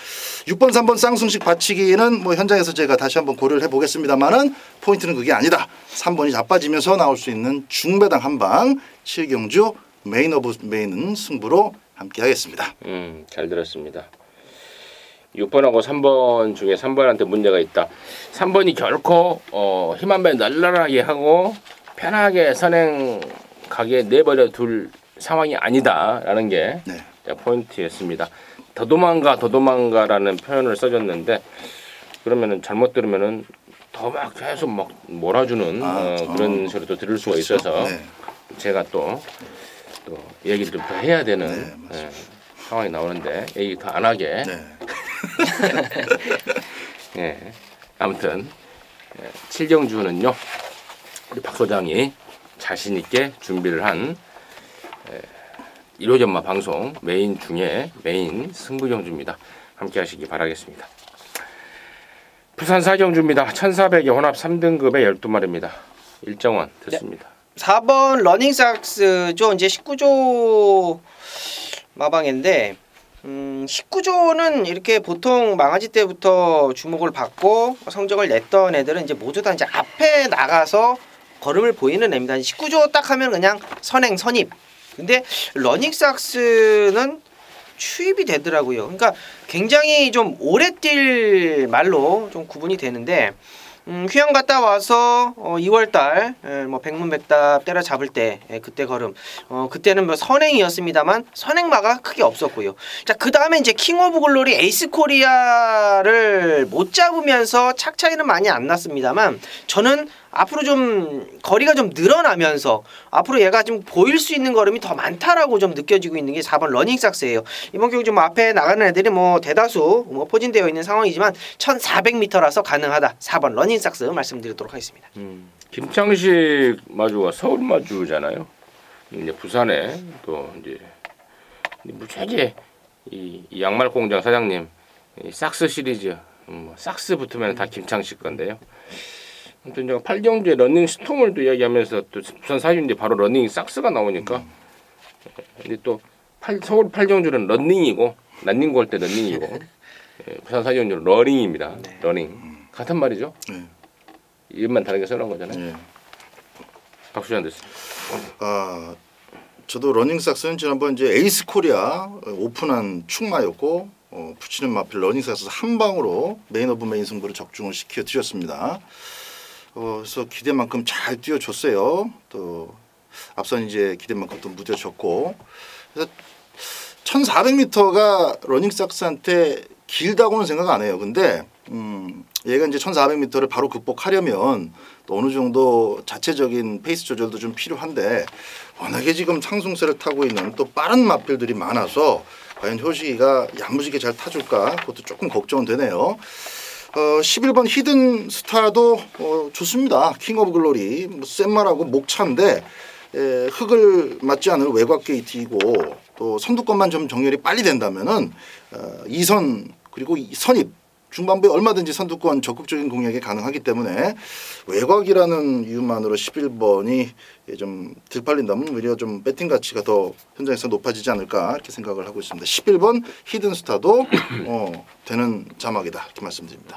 6번 3번 쌍승식 받치기는 뭐 현장에서 제가 다시 한번 고려를 해보겠습니다만은 포인트는 그게 아니다. 3번이 자빠지면서 나올 수 있는 중배당 한방 7경주 메인 오브 메인 승부로 함께 하겠습니다. 잘 들었습니다. 6번하고 3번 중에 3번한테 문제가 있다. 3번이 결코 힘 한 배 날라라게 하고 편하게 선행 가게 내버려 둘 상황이 아니다라는 게 네. 포인트였습니다. 더 도망가라는 표현을 써줬는데 그러면은 잘못 들으면은 더 막 계속 막 몰아주는 그런 소리도 들을 수가 그렇죠. 있어서 네. 제가 또 얘기를 좀 더 해야 되는 네, 상황이 나오는데 얘기 더 안 하게. 네. 예. 아무튼 7경주는요 우리 박 소장이 자신 있게 준비를 한 1호전마 방송 메인 중에 메인 승부경주입니다. 함께 하시기 바라겠습니다. 부산 4경주입니다. 1400의 혼합 3등급의 12마리입니다. 일정원 듣습니다. 네. 4번 러닝삭스죠. 이제 19조 마방인데 19조는 이렇게 보통 망아지 때부터 주목을 받고 성적을 냈던 애들은 이제 모두 다 이제 앞에 나가서 걸음을 보이는 애입니다. 19조 딱 하면 그냥 선행 선입. 근데 러닝삭스는 추입이 되더라고요. 그러니까 굉장히 좀 오래 뛸 말로 좀 구분이 되는데 휴양 갔다 와서 2월달 뭐 백문백답 때려잡을 때 그때 걸음 그때는 뭐 선행이었습니다만 선행마가 크게 없었고요. 자, 그 다음에 이제 킹 오브 글로리 에이스 코리아를 못 잡으면서 착 차이는 많이 안 났습니다만 저는 앞으로 좀 거리가 좀 늘어나면서 앞으로 얘가 좀 보일 수 있는 걸음이 더 많다라고 좀 느껴지고 있는 게 4번 러닝삭스예요. 이번 경기 좀 앞에 나가는 애들이 뭐 대다수 뭐 포진되어 있는 상황이지만 1400m라서 가능하다. 4번 러닝삭스 말씀드리도록 하겠습니다. 김창식 마주가 서울 마주잖아요. 이제 부산에 또 이제 무지하게 이 양말 공장 사장님 이 삭스 시리즈 삭스 붙으면 다 김창식 건데요. 아무튼 제가 팔경주의 러닝 스톰을 또 이야기하면서 또 부산 사유인데 바로 러닝 삭스가 나오니까 근데 또 서울 팔경주는 러닝이고 런닝고 할 때 러닝이고 부산 사유인은 러닝입니다. 네. 러닝 같은 말이죠. 이름만 다르게 써놓은 거잖아요. 박수장 됐습니다. 아, 저도 러닝삭스는 지난번 이제 에이스 코리아 오픈한 축마였고 붙이는 마필 러닝삭스 한 방으로 메인 오브 메인 승부를 적중을 시켜 드렸습니다. 그래서 기대만큼 잘 뛰어줬어요. 또 앞선 이제 기대만큼 또 무뎌졌고 그래서 1400m가 러닝삭스한테 길다고는 생각 안 해요. 근데 얘가 이제 1400m를 바로 극복하려면 또 어느 정도 자체적인 페이스 조절도 좀 필요한데 워낙에 지금 상승세를 타고 있는 또 빠른 마필들이 많아서 과연 효식이가 야무지게 잘 타줄까 그것도 조금 걱정은 되네요. 11번 히든 스타도 좋습니다. 킹 오브 글로리 센 말하고 목차인데 흙을 맞지 않을 외곽 게이트이고 또 선두권만 좀 정렬이 빨리 된다면은 2선 그리고 선입 중반부에 얼마든지 선두권 적극적인 공략이 가능하기 때문에 외곽이라는 이유만으로 11번이 좀 들팔린다면 오히려 좀 배팅 가치가 더 현장에서 높아지지 않을까 이렇게 생각을 하고 있습니다. 11번 히든스타도 되는 자막이다 이렇게 말씀드립니다.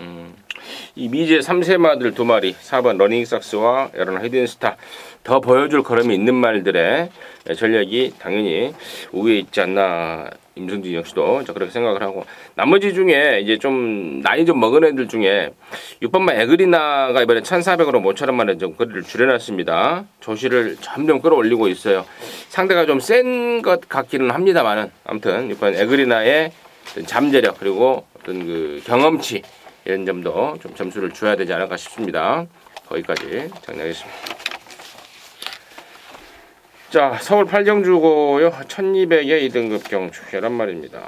이 미제 3세마들 2마리 4번 러닝삭스와 여러분 히든스타 더 보여줄 걸음이 있는 말들의 전략이 당연히 우위에 있지 않나 임승진 역시도 그렇게 생각을 하고 나머지 중에 이제 좀 나이 좀 먹은 애들 중에 6번만 에그리나가 이번에 1400으로 모처럼 만에 좀 거리를 줄여놨습니다. 조시를 점점 끌어올리고 있어요. 상대가 좀 센 것 같기는 합니다만은 아무튼 6번 에그리나의 잠재력 그리고 어떤 그 경험치 이런 점도 좀 점수를 줘야 되지 않을까 싶습니다. 거기까지 정리하겠습니다. 자, 서울 팔경주고요. 1200의 2등급 경주 11마리입니다.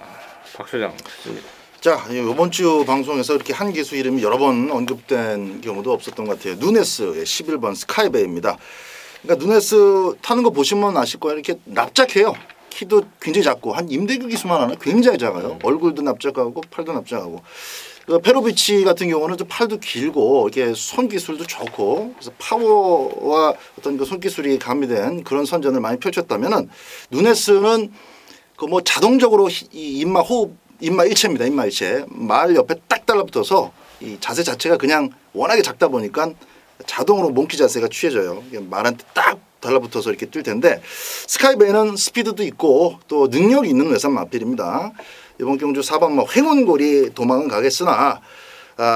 박 소장 듣습니다. 자, 이번 주 방송에서 이렇게 한 기수 이름이 여러 번 언급된 경우도 없었던 것 같아요. 누네스의 11번 스카이베이입니다. 그러니까 누네스 타는 거 보시면 아실 거예요. 이렇게 납작해요. 키도 굉장히 작고 한 임대규 기수만 하나 굉장히 작아요. 얼굴도 납작하고 팔도 납작하고. 페로비치 같은 경우는 좀 팔도 길고 이렇게 손 기술도 좋고 그래서 파워와 어떤 그 손 기술이 가미된 그런 선전을 많이 펼쳤다면은 누네스는 그 뭐 자동적으로 이 인마 호흡 인마 일체입니다. 인마 일체 말 옆에 딱 달라붙어서 이 자세 자체가 그냥 워낙에 작다 보니까 자동으로 몽키 자세가 취해져요. 말한테 딱 달라붙어서 이렇게 뛸 텐데 스카이베이는 스피드도 있고 또 능력이 있는 외산 마필입니다. 이번 경주 4번 뭐 횡운고리 도망은 가겠으나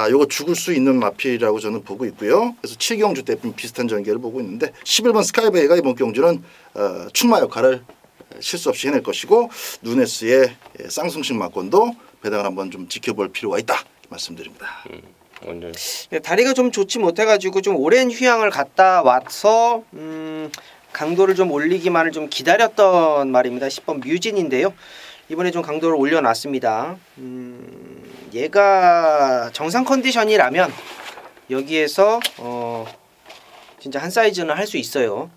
요거 죽을 수 있는 마필이라고 저는 보고 있고요. 그래서 7경주 때 비슷한 전개를 보고 있는데 11번 스카이베이가 이번 경주는 출마 역할을 실수 없이 해낼 것이고 누네스의 쌍승식 막권도 배당을 한번 좀 지켜볼 필요가 있다 말씀드립니다. 네, 다리가 좀 좋지 못해가지고 좀 오랜 휴양을 갔다 와서 강도를 좀 올리기만을 좀 기다렸던 말입니다. 10번 뮤진인데요. 이번에 좀 강도를 올려놨습니다. 얘가 정상 컨디션이라면 여기에서 진짜 한 사이즈는 할 수 있어요.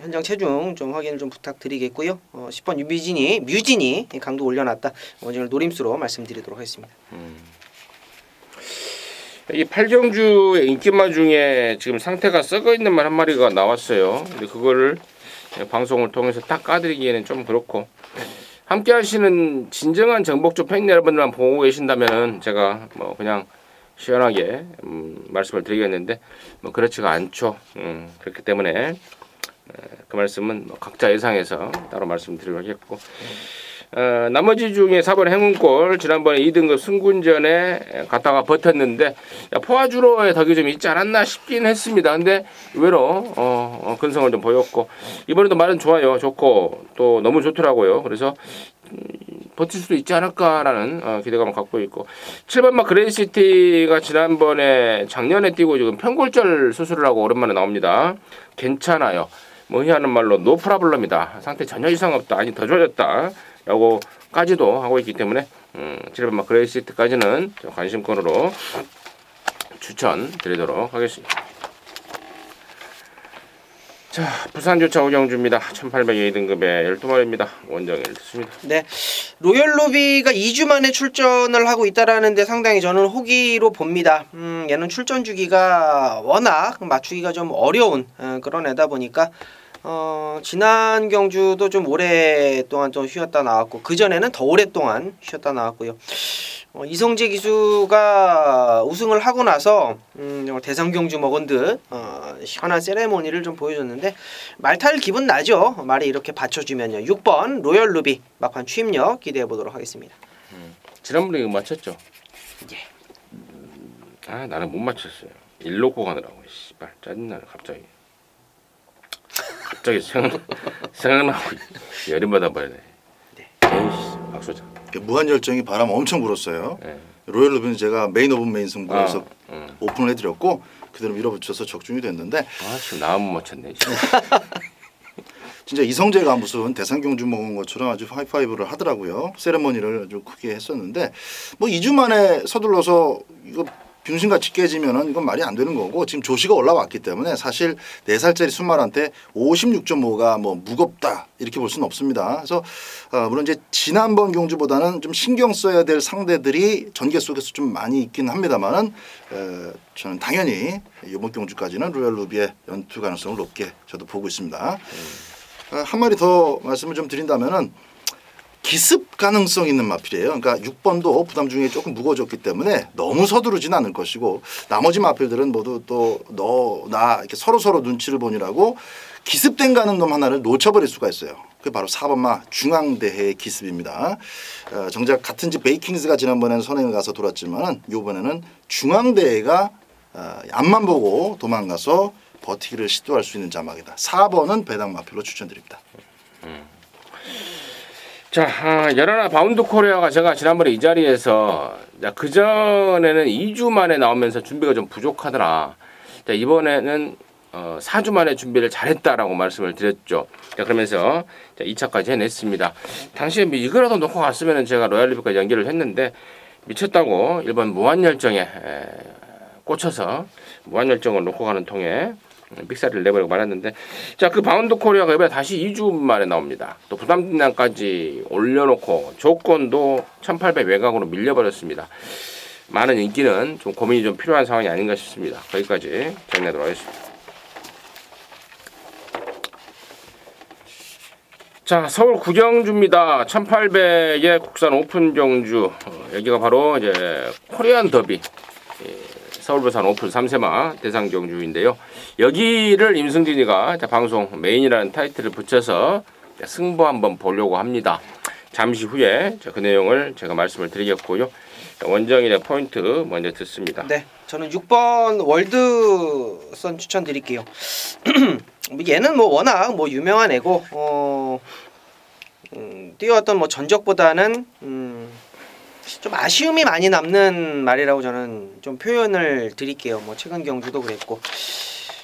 현장 체중 좀 확인을 좀 부탁드리겠고요. 10번 뮤진이 강도 올려놨다. 오늘 노림수로 말씀드리도록 하겠습니다. 이 팔경주의 인기마 중에 지금 상태가 썩어 있는 말 한 마리가 나왔어요. 근데 그거를 방송을 통해서 딱 까드리기에는 좀 그렇고 함께 하시는 진정한 정복주 팬 여러분들만 보고 계신다면은 제가 뭐 그냥 시원하게 말씀을 드리겠는데 뭐 그렇지가 않죠. 그렇기 때문에 그 말씀은 뭐 각자 예상해서 따로 말씀드리도록 하겠고 나머지 중에 4번 행운골 지난번에 2등급 승군전에 갔다가 버텼는데 포화주로의 덕이 좀 있지 않았나 싶긴 했습니다. 근데 의외로 근성을 좀 보였고 이번에도 말은 좋아요. 좋고 또 너무 좋더라고요. 그래서 버틸 수도 있지 않을까라는 기대감을 갖고 있고 7번 막 그레이시티가 작년에 뛰고 지금 편골절 수술을 하고 오랜만에 나옵니다. 괜찮아요. 뭐 흔히하는 말로 노 프라블럼이다. 상태 전혀 이상 없다. 아니 더 좋아졌다. 라고까지도 하고 있기 때문에 7번 막 그레이시티까지는 관심권으로 추천드리도록 하겠습니다. 자, 부산주차 오경주입니다. 1802등급의 12마리입니다. 원정일 듣습니다. 네, 로열로비가 2주 만에 출전을 하고 있다라는 데 상당히 저는 호기로 봅니다. 얘는 출전 주기가 워낙 맞추기가 좀 어려운 그런 애다 보니까 지난 경주도 좀 오랫동안 좀 쉬었다 나왔고 그 전에는 더 오랫동안 쉬었다 나왔고요. 이성재 기수가 우승을 하고 나서 대상 경주 먹은 듯 시원한 세레모니를 좀 보여줬는데 말 탈 기분 나죠. 말이 이렇게 받쳐주면요. 6번 로열 루비 막판 취임력 기대해 보도록 하겠습니다. 지난번에 이거 맞췄죠? 예. 아 나는 못 맞췄어요. 일 놓고 가느라고. 씨발 짜증나네 갑자기. 생각나고 열이 받아버리네. 네. 에이씨 박소장. 무한 열정이 바람 엄청 불었어요. 네. 로열 루비는 제가 메인 오브 메인 승부에서 오픈을 해드렸고 그대로 밀어붙여서 적중이 됐는데 아 지금 나만 못 맞췄네. 진짜 이성재가 무슨 대상 경주 먹은 것처럼 아주 하이파이브를 하더라고요. 세레머니를 아주 크게 했었는데 뭐 2주 만에 서둘러서 이거 병신같이 깨지면은 이건 말이 안 되는 거고 지금 조시가 올라왔기 때문에 사실 4살짜리 순말한테 56.5가 뭐 무겁다 이렇게 볼 수는 없습니다. 그래서 물론 이제 지난번 경주보다는 좀 신경 써야 될 상대들이 전개 속에서 좀 많이 있긴 합니다만은 저는 당연히 이번 경주까지는 로열 루비의 연투 가능성을 높게 저도 보고 있습니다. 한 마리 더 말씀을 좀 드린다면은 기습 가능성 있는 마필이에요. 그러니까 6번도 부담 중에 조금 무거워졌기 때문에 너무 서두르진 않을 것이고 나머지 마필들은 모두 또 너 나 이렇게 서로 눈치를 보느라고 기습된 가는 놈 하나를 놓쳐버릴 수가 있어요. 그게 바로 4번마 중앙대회의 기습입니다. 정작 같은 집 베이킹스가 지난번에는 선행을 가서 돌았지만 이번에는 중앙대회가 앞만 보고 도망가서 버티기를 시도할 수 있는 자막이다. 4번은 배당 마필로 추천드립니다. 자, 열하나 바운드 코리아가 제가 지난번에 이 자리에서 그 전에는 2주 만에 나오면서 준비가 좀 부족하더라. 자, 이번에는 4주 만에 준비를 잘했다라고 말씀을 드렸죠. 자, 그러면서 2차까지 해냈습니다. 당시에 뭐 이거라도 놓고 갔으면 제가 로얄리브까지 연결을 했는데 미쳤다고 1번 무한열정에 꽂혀서 무한열정을 놓고 가는 통에 빅사리를 내버리고 말았는데 자, 그 바운드 코리아가 이번에 다시 2주 만에 나옵니다. 또 부담진단까지 올려놓고 조건도 1800 외곽으로 밀려버렸습니다. 많은 인기는 좀 고민이 좀 필요한 상황이 아닌가 싶습니다. 거기까지 정리하도록 하겠습니다. 자, 서울 구경주입니다. 1800의 국산 오픈 경주. 여기가 바로 이제 코리안 더비. 서울 부산 오픈 3세마 대상 경주인데요. 여기를 임승진이가 방송 메인이라는 타이틀을 붙여서 승부 한번 보려고 합니다. 잠시 후에 그 내용을 제가 말씀을 드리겠고요. 원정일의 포인트 먼저 듣습니다. 네, 저는 6번 월드선 추천드릴게요. 얘는 뭐 워낙 뭐 유명한 애고 뛰어왔던 뭐 전적보다는 좀 아쉬움이 많이 남는 말이라고 저는 좀 표현을 드릴게요. 뭐 최근 경주도 그랬고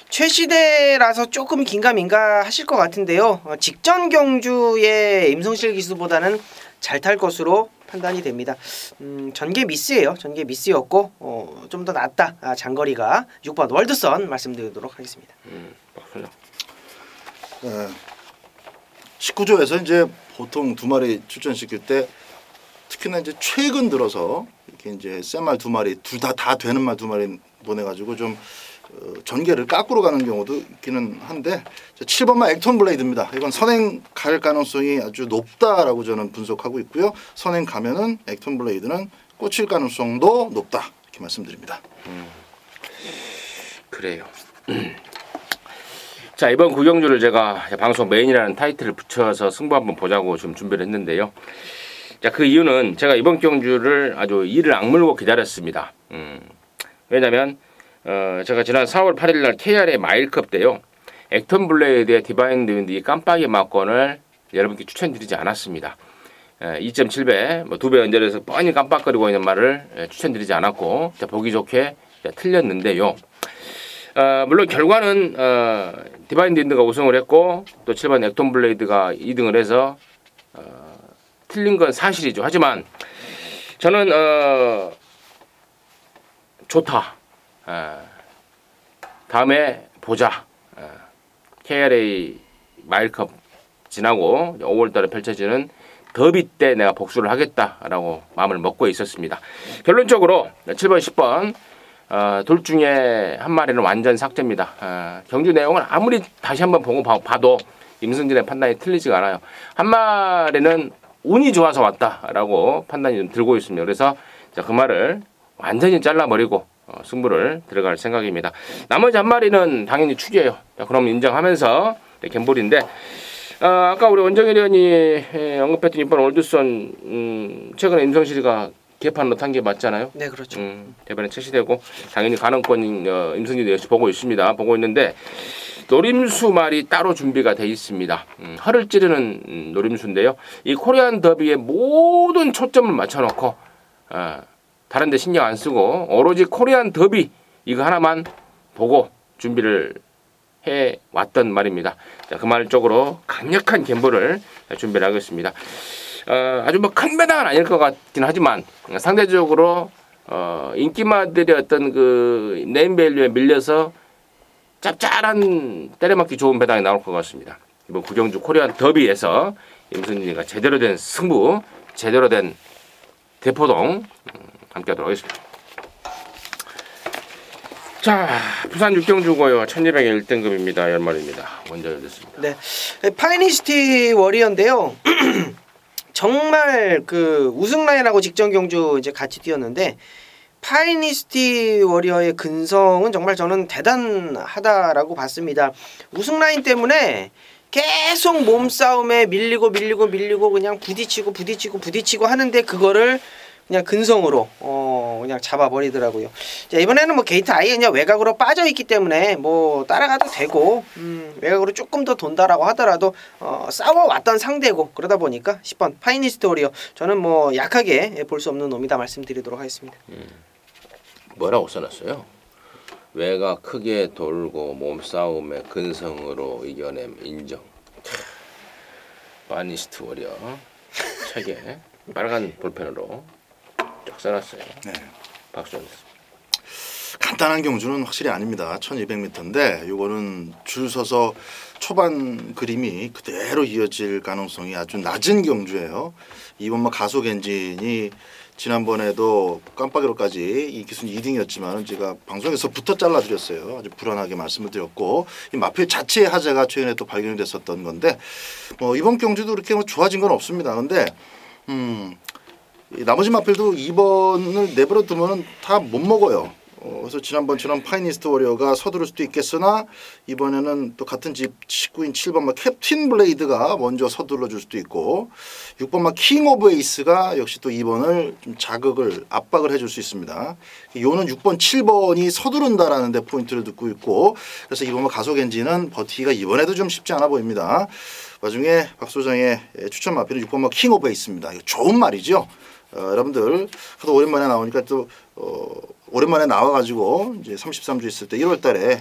최시대라서 조금 긴가민가 하실 것 같은데요. 직전 경주의 임성실 기수보다는 잘 탈 것으로 판단이 됩니다. 전개 미스예요. 전개 미스였고 좀 더 낫다. 장거리가 6번 월드선 말씀드리도록 하겠습니다. 19조에서 이제 보통 2마리 출전시킬 때 특히나 이제 최근 들어서 이렇게 이제 쎄말 2마리 둘 다 되는 말 2마리 보내가지고 좀 전개를 깎으러 가는 경우도 있기는 한데 7번만 액톤 블레이드입니다. 이건 선행 갈 가능성이 아주 높다라고 저는 분석하고 있고요. 선행 가면은 액톤 블레이드는 꽂힐 가능성도 높다. 이렇게 이렇게 말씀드립니다. 그래요. 자, 이번 구경주를 제가 방송 메인이라는 타이틀을 붙여서 승부 한번 보자고 좀 준비를 했는데요. 자, 그 이유는 제가 이번 경주를 아주 이를 악물고 기다렸습니다. 왜냐면 제가 지난 4월 8일 날 KRA 마일컵 때요. 액턴 블레이드의 디바인 윈드 이 깜빡이 막건을 여러분께 추천드리지 않았습니다. 2.7배, 뭐 2배 연결해서 뻔히 깜빡거리고 있는 말을 추천드리지 않았고, 보기 좋게 틀렸는데요. 물론 결과는 디바인 윈드가 우승을 했고, 또 7번 액턴 블레이드가 2등을 해서 틀린 건 사실이죠. 하지만 저는 좋다. 다음에 보자. KRA 마일컵 지나고 5월달에 펼쳐지는 더비 때 내가 복수를 하겠다라고 마음을 먹고 있었습니다. 결론적으로 7번, 10번 둘 중에 한 마리는 완전 삭제입니다. 경주 내용은 아무리 다시 한번 보고 봐도 임승진의 판단이 틀리지가 않아요. 한 마리는 운이 좋아서 왔다라고 판단이 좀 들고 있습니다. 그래서 그 말을 완전히 잘라버리고 승부를 들어갈 생각입니다. 나머지 한 마리는 당연히 축이에요. 그럼 인정하면서 갬블인데 아까 우리 원정일 의원이 언급했던 이번 올드선 최근에 임성실이가 개판으로 탄 게 맞잖아요. 네, 그렇죠. 대변에 채시되고 당연히 가능권인 임승진도 역시 보고 있습니다. 보고 있는데 노림수 말이 따로 준비가 돼 있습니다. 허를 찌르는 노림수인데요. 이 코리안 더비에 모든 초점을 맞춰놓고 다른 데 신경 안 쓰고 오로지 코리안 더비 이거 하나만 보고 준비를 해왔던 말입니다. 자, 그 말 쪽으로 강력한 갬블을 준비를 하겠습니다. 아주 뭐 큰 배당은 아닐 것 같긴 하지만 상대적으로 인기마들의 어떤 그 네임밸류에 밀려서 짭짤한 때려맞기 좋은 배당이 나올 것 같습니다. 이번 구경주 코리안 더비에서 임승진이가 제대로 된 승부, 제대로 된 대포동 함께하도록 하겠습니다. 자, 부산 육경주고요. 1200의 1등급입니다. 연말입니다. 먼저 열렸습니다. 네, 파이니스티 워리어인데요. 정말 그 우승 라인하고 직전 경주 이제 같이 뛰었는데 파이니스티 워리어의 근성은 정말 저는 대단하다라고 봤습니다. 우승 라인 때문에 계속 몸싸움에 밀리고 그냥 부딪히고 하는데 그거를 그냥 근성으로 그냥 잡아버리더라고요. 자, 이번에는 뭐 게이트 아예 그냥 외곽으로 빠져 있기 때문에 뭐 따라가도 되고 외곽으로 조금 더 돈다라고 하더라도 싸워왔던 상대고 그러다 보니까 10번 파이니스트 워리어 저는 뭐 약하게 볼 수 없는 놈이다 말씀드리도록 하겠습니다. 뭐라고 써놨어요? 외곽 크게 돌고 몸싸움의 근성으로 이겨냄 인정. 파이니스트 워리어 책에 빨간 볼펜으로 쫙 써놨어요. 네. 박수 좀 주세요. 간단한 경주는 확실히 아닙니다. 1200m인데 이거는 줄 서서 초반 그림이 그대로 이어질 가능성이 아주 낮은 경주예요. 이번 뭐 가속 엔진이 지난번에도 깜빡이로까지 이 기순 2등이었지만 제가 방송에서부터 잘라드렸어요. 아주 불안하게 말씀을 드렸고 이 마필 자체의 하자가 최근에 또 발견이 됐었던 건데 뭐 이번 경주도 그렇게 뭐 좋아진 건 없습니다. 근데 나머지 마필도 2번을 내버려 두면 다 못 먹어요. 그래서 지난번처럼 파이니스트 워리어가 서두를 수도 있겠으나 이번에는 또 같은 집 식구인 7번 캡틴 블레이드가 먼저 서둘러 줄 수도 있고 6번 킹 오브 에이스가 역시 또 2번을 좀 자극을 압박을 해줄 수 있습니다. 요는 6번 7번이 서두른다라는 데 포인트를 두고 있고 그래서 2번 가속 엔진은 버티기가 이번에도 좀 쉽지 않아 보입니다. 와중에 박 소장의 추천 마필은 6번 킹 오브 에이스입니다. 이거 좋은 말이죠. 여러분들 하도 오랜만에 나오니까 또 오랜만에 나와가지고 이제 33주 있을 때 1월달에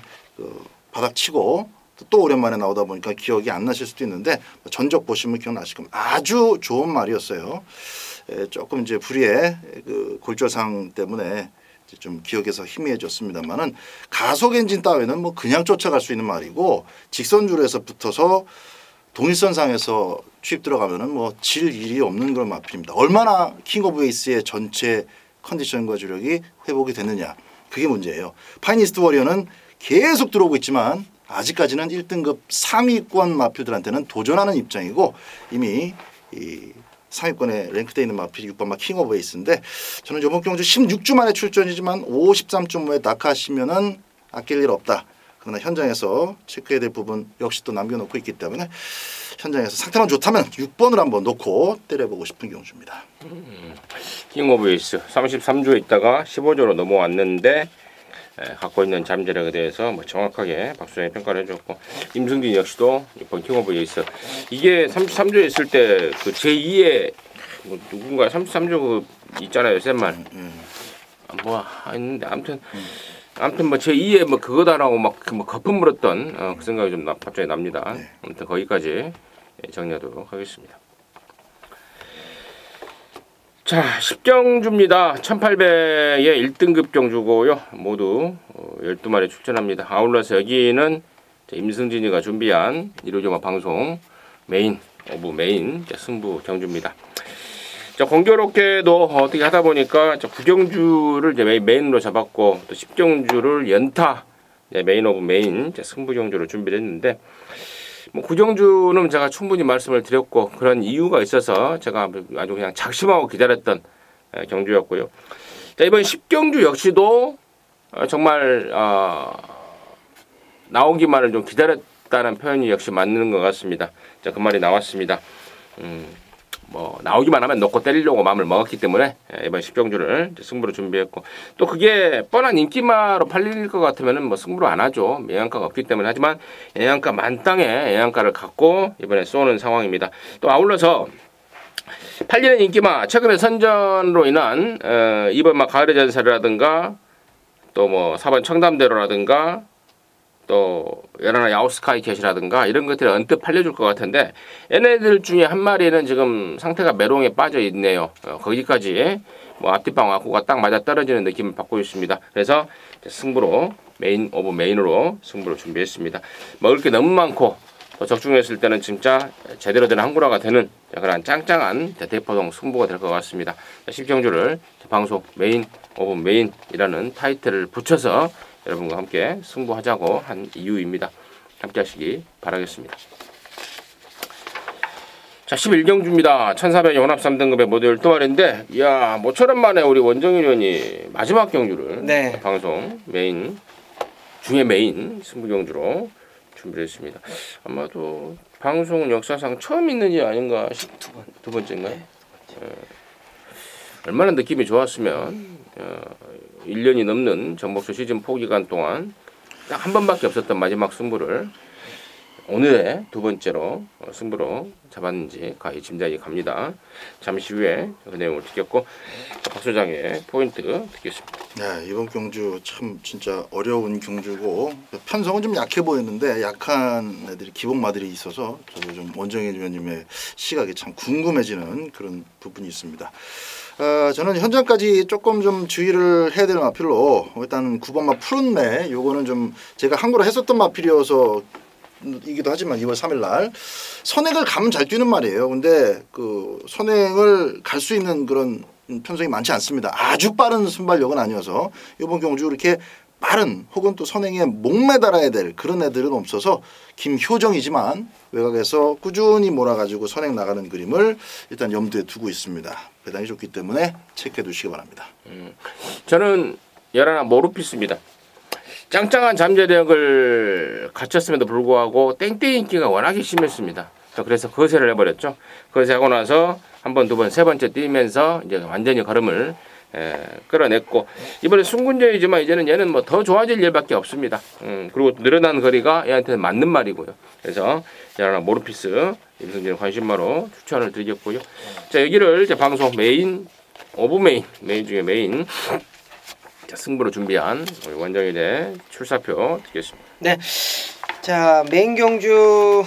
바닥 치고 또 오랜만에 나오다 보니까 기억이 안 나실 수도 있는데 전적 보시면 기억나실 겁니다. 아주 좋은 말이었어요. 조금 이제 불의의 그 골절상 때문에 이제 좀 기억에서 희미해졌습니다만은 가속 엔진 따위는 뭐 그냥 쫓아갈 수 있는 말이고 직선줄에서 붙어서 동일선상에서 추입 들어가면은 뭐 질 일이 없는 그런 마필입니다. 얼마나 킹 오브 에이스의 전체 컨디션과 주력이 회복이 됐느냐 그게 문제예요. 파이니스트 워리어는 계속 들어오고 있지만 아직까지는 1등급 상위권 마필들한테는 도전하는 입장이고 이미 이 상위권에 랭크되어 있는 마필이 6번 마 킹 오브 에이스인데 저는 이번 경주 16주 만에 출전이지만 53.5에 낙하하시면은 아낄 일 없다. 그러나 현장에서 체크해야 될 부분 역시 또 남겨놓고 있기 때문에 현장에서 상태만 좋다면 6번을 한번 놓고 때려보고 싶은 경주입니다. 킹 오브 에이스 33주에 있다가 15주로 넘어왔는데 갖고 있는 잠재력에 대해서 뭐 정확하게 박수영이 평가를 해줬고 임승진 역시도 이번 킹 오브 에이스 이게 33주에 있을 때 그 제2의 뭐 누군가 33주 그 있잖아요 셋말 뭐 있는데 아무튼 뭐 제2의 뭐 그거다라고 막 뭐 거품 물었던 그 생각이 좀 갑자기 납니다. 네. 아무튼 거기까지 정리하도록 하겠습니다. 자, 10경주입니다. 1800의 1등급 경주고요. 모두 12마리 출전합니다. 아울러서 여기는 임승진이가 준비한 이루조마 방송 메인 오브 메인 승부 경주입니다. 자, 공교롭게도 어떻게 하다 보니까 9경주를 이제 메인으로 잡았고 또 10경주를 연타 메인 오브 메인 승부 경주로 준비를 했는데 뭐 9경주는 제가 충분히 말씀을 드렸고 그런 이유가 있어서 제가 아주 그냥 작심하고 기다렸던 경주였고요. 자, 이번 10경주 역시도 정말 나오기만을 좀 기다렸다는 표현이 역시 맞는 것 같습니다. 자, 그 말이 나왔습니다. 뭐 나오기만 하면 넣고 때리려고 마음을 먹었기 때문에 이번 10경주를 승부로 준비했고 또 그게 뻔한 인기마로 팔릴 것 같으면은 뭐 승부로 안 하죠. 애양가가 없기 때문에. 하지만 애양가 만땅의 애양가를 갖고 이번에 쏘는 상황입니다. 또 아울러서 팔리는 인기마 최근에 선전으로 인한 2번 막 가을의 전설이라든가 또 뭐 4번 청담대로라든가 또 여러나 야우스카이캣이라든가 이런 것들이 언뜻 팔려줄 것 같은데 얘네들 중에 한 마리는 지금 상태가 메롱에 빠져 있네요. 거기까지 뭐 앞뒷방 와꾸가 딱 맞아 떨어지는 느낌을 받고 있습니다. 그래서 승부로 메인 오브 메인으로 승부를 준비했습니다. 먹을 게 너무 많고 또 적중했을 때는 진짜 제대로 된 항구라가 되는 그런 짱짱한 대포동 승부가 될 것 같습니다. 10경주를 방송 메인 오브 메인이라는 타이틀을 붙여서 여러분과 함께 승부하자고 한 이유입니다. 함께 하시기 바라겠습니다. 자, 11경주입니다. 1400 연합 3등급의 모두 12마리인데 이야 모처럼 만에 우리 원정일 의원이 마지막 경주를 네. 방송 메인 중에 메인 승부 경주로 준비를 했습니다. 아마도 방송 역사상 처음 있는 일 아닌가 두 번째인가요? 얼마나 느낌이 좋았으면 1년이 넘는 정복수 시즌 포기간 동안 딱 한 번밖에 없었던 마지막 승부를 오늘의 두 번째로 승부로 잡았는지 가히 짐작이 갑니다. 잠시 후에 그 내용을 듣겠고 박 소장의 포인트 듣겠습니다. 네, 이번 경주 참 진짜 어려운 경주고 편성은 좀 약해 보였는데 약한 애들이 기복마들이 있어서 저도 좀 원정일 위원님의 시각이 참 궁금해지는 그런 부분이 있습니다. 저는 현장까지 조금 좀 주의를 해야 될 마필로 일단 9번마 푸른매 요거는 좀 제가 한국으로 했었던 마필이어서 이기도 하지만 2월 3일 날 선행을 가면 잘 뛰는 말이에요. 근데 그 선행을 갈 수 있는 그런 편성이 많지 않습니다. 아주 빠른 순발력은 아니어서 이번 경주 이렇게 빠른 혹은 또 선행에 목매달아야 될 그런 애들은 없어서 김효정이지만 외곽에서 꾸준히 몰아가지고 선행 나가는 그림을 일단 염두에 두고 있습니다. 배당이 좋기 때문에 체크해 두시기 바랍니다. 저는 열하나 모르피스입니다. 짱짱한 잠재력을 갖췄음에도 불구하고 땡땡 인기가 워낙에 심했습니다. 그래서 거세를 해버렸죠. 거세하고 나서 한 번, 두 번, 세 번째 뛰면서 이제 완전히 걸음을 끌어냈고 이번에 순군제이지만 이제는 얘는 뭐 더 좋아질 일밖에 없습니다. 그리고 늘어난 거리가 얘한테는 맞는 말이고요. 그래서 열하나 모르피스 임승진 관심마로 추천을 드리겠고요. 자, 여기를 이제 방송 메인 오브 메인 중에 메인 자, 승부로 준비한 우리 원정일의 출사표 듣겠습니다. 네. 자, 메인 경주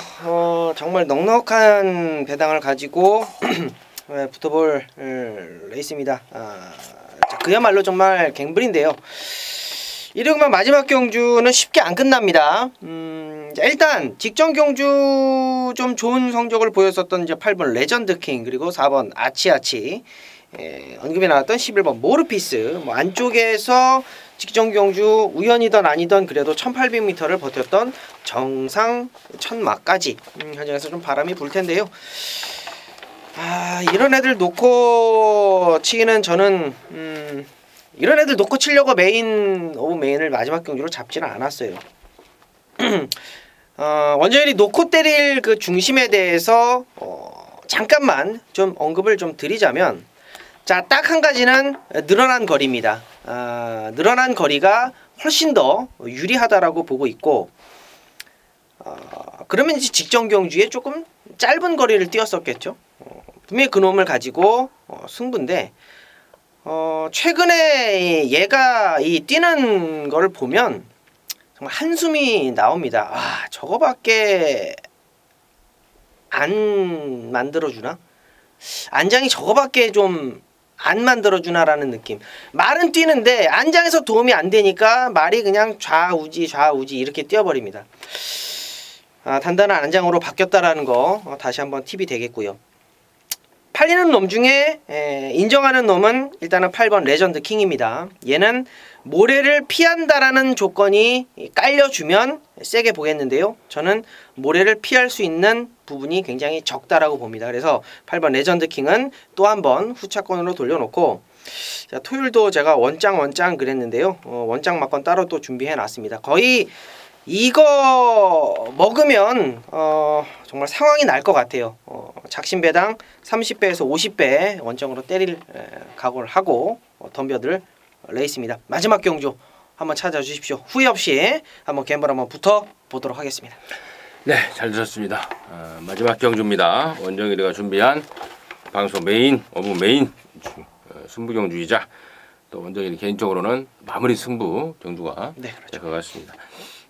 정말 넉넉한 배당을 가지고 붙어볼 레이스입니다. 자, 그야말로 정말 갱블인데요. 이르면 마지막 경주는 쉽게 안 끝납니다. 자, 일단 직전 경주 좀 좋은 성적을 보였었던 이제 8번 레전드 킹 그리고 4번 아치아치 언급이 나왔던 11번 모르피스 뭐 안쪽에서 직전 경주 우연이던 아니던 그래도 1800m를 버텼던 정상 천마까지 현장에서 좀 바람이 불 텐데요. 이런 애들 놓고 치기는 저는 이런 애들 놓고 치려고 메인 오브 메인을 마지막 경기로 잡지는 않았어요. 원정일이 놓고 때릴 그 중심에 대해서 잠깐만 좀 언급을 좀 드리자면, 자, 딱 한 가지는 늘어난 거리입니다. 늘어난 거리가 훨씬 더 유리하다라고 보고 있고, 그러면 이제 직전 경주에 조금 짧은 거리를 뛰었었겠죠. 분명히 그놈을 가지고 승부인데, 최근에 얘가 이 뛰는 거를 보면 정말 한숨이 나옵니다. 저거밖에 안 만들어주나? 안장이 저거밖에 좀 안 만들어주나라는 느낌. 말은 뛰는데 안장에서 도움이 안 되니까 말이 그냥 좌우지 이렇게 뛰어버립니다. 단단한 안장으로 바뀌었다라는 거 다시 한번 팁이 되겠고요. 팔리는 놈 중에 인정하는 놈은 일단은 8번 레전드 킹입니다. 얘는 모래를 피한다라는 조건이 깔려주면 세게 보겠는데요. 저는 모래를 피할 수 있는 부분이 굉장히 적다라고 봅니다. 그래서 8번 레전드 킹은 또 한 번 후차권으로 돌려놓고, 자, 토요일도 제가 원짱 그랬는데요. 원짱 막건 따로 또 준비해 놨습니다. 거의 이거 먹으면 정말 상황이 날 것 같아요. 작심배당 30배에서 50배 원정으로 때릴 각오를 하고 덤벼들 레이스입니다. 마지막 경주 한번 찾아주십시오. 후회 없이 한번 갬블 한번 붙어보도록 하겠습니다. 네, 잘 들었습니다. 마지막 경주입니다. 원정일이가 준비한 방송 메인 오브 메인 승부 경주이자 또 원정일이 개인적으로는 마무리 승부 경주가 네, 그렇죠. 될 것 같습니다.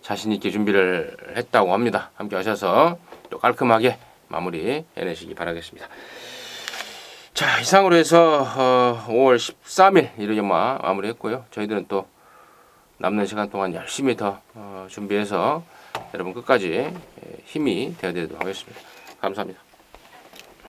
자신 있게 준비를 했다고 합니다. 함께 하셔서 또 깔끔하게 마무리 해내시기 바라겠습니다. 자, 이상으로 해서 5월 13일 일요일마 마무리했고요. 저희들은 또 남는 시간 동안 열심히 더 준비해서 여러분 끝까지 힘이 되어드리도록 하겠습니다. 감사합니다.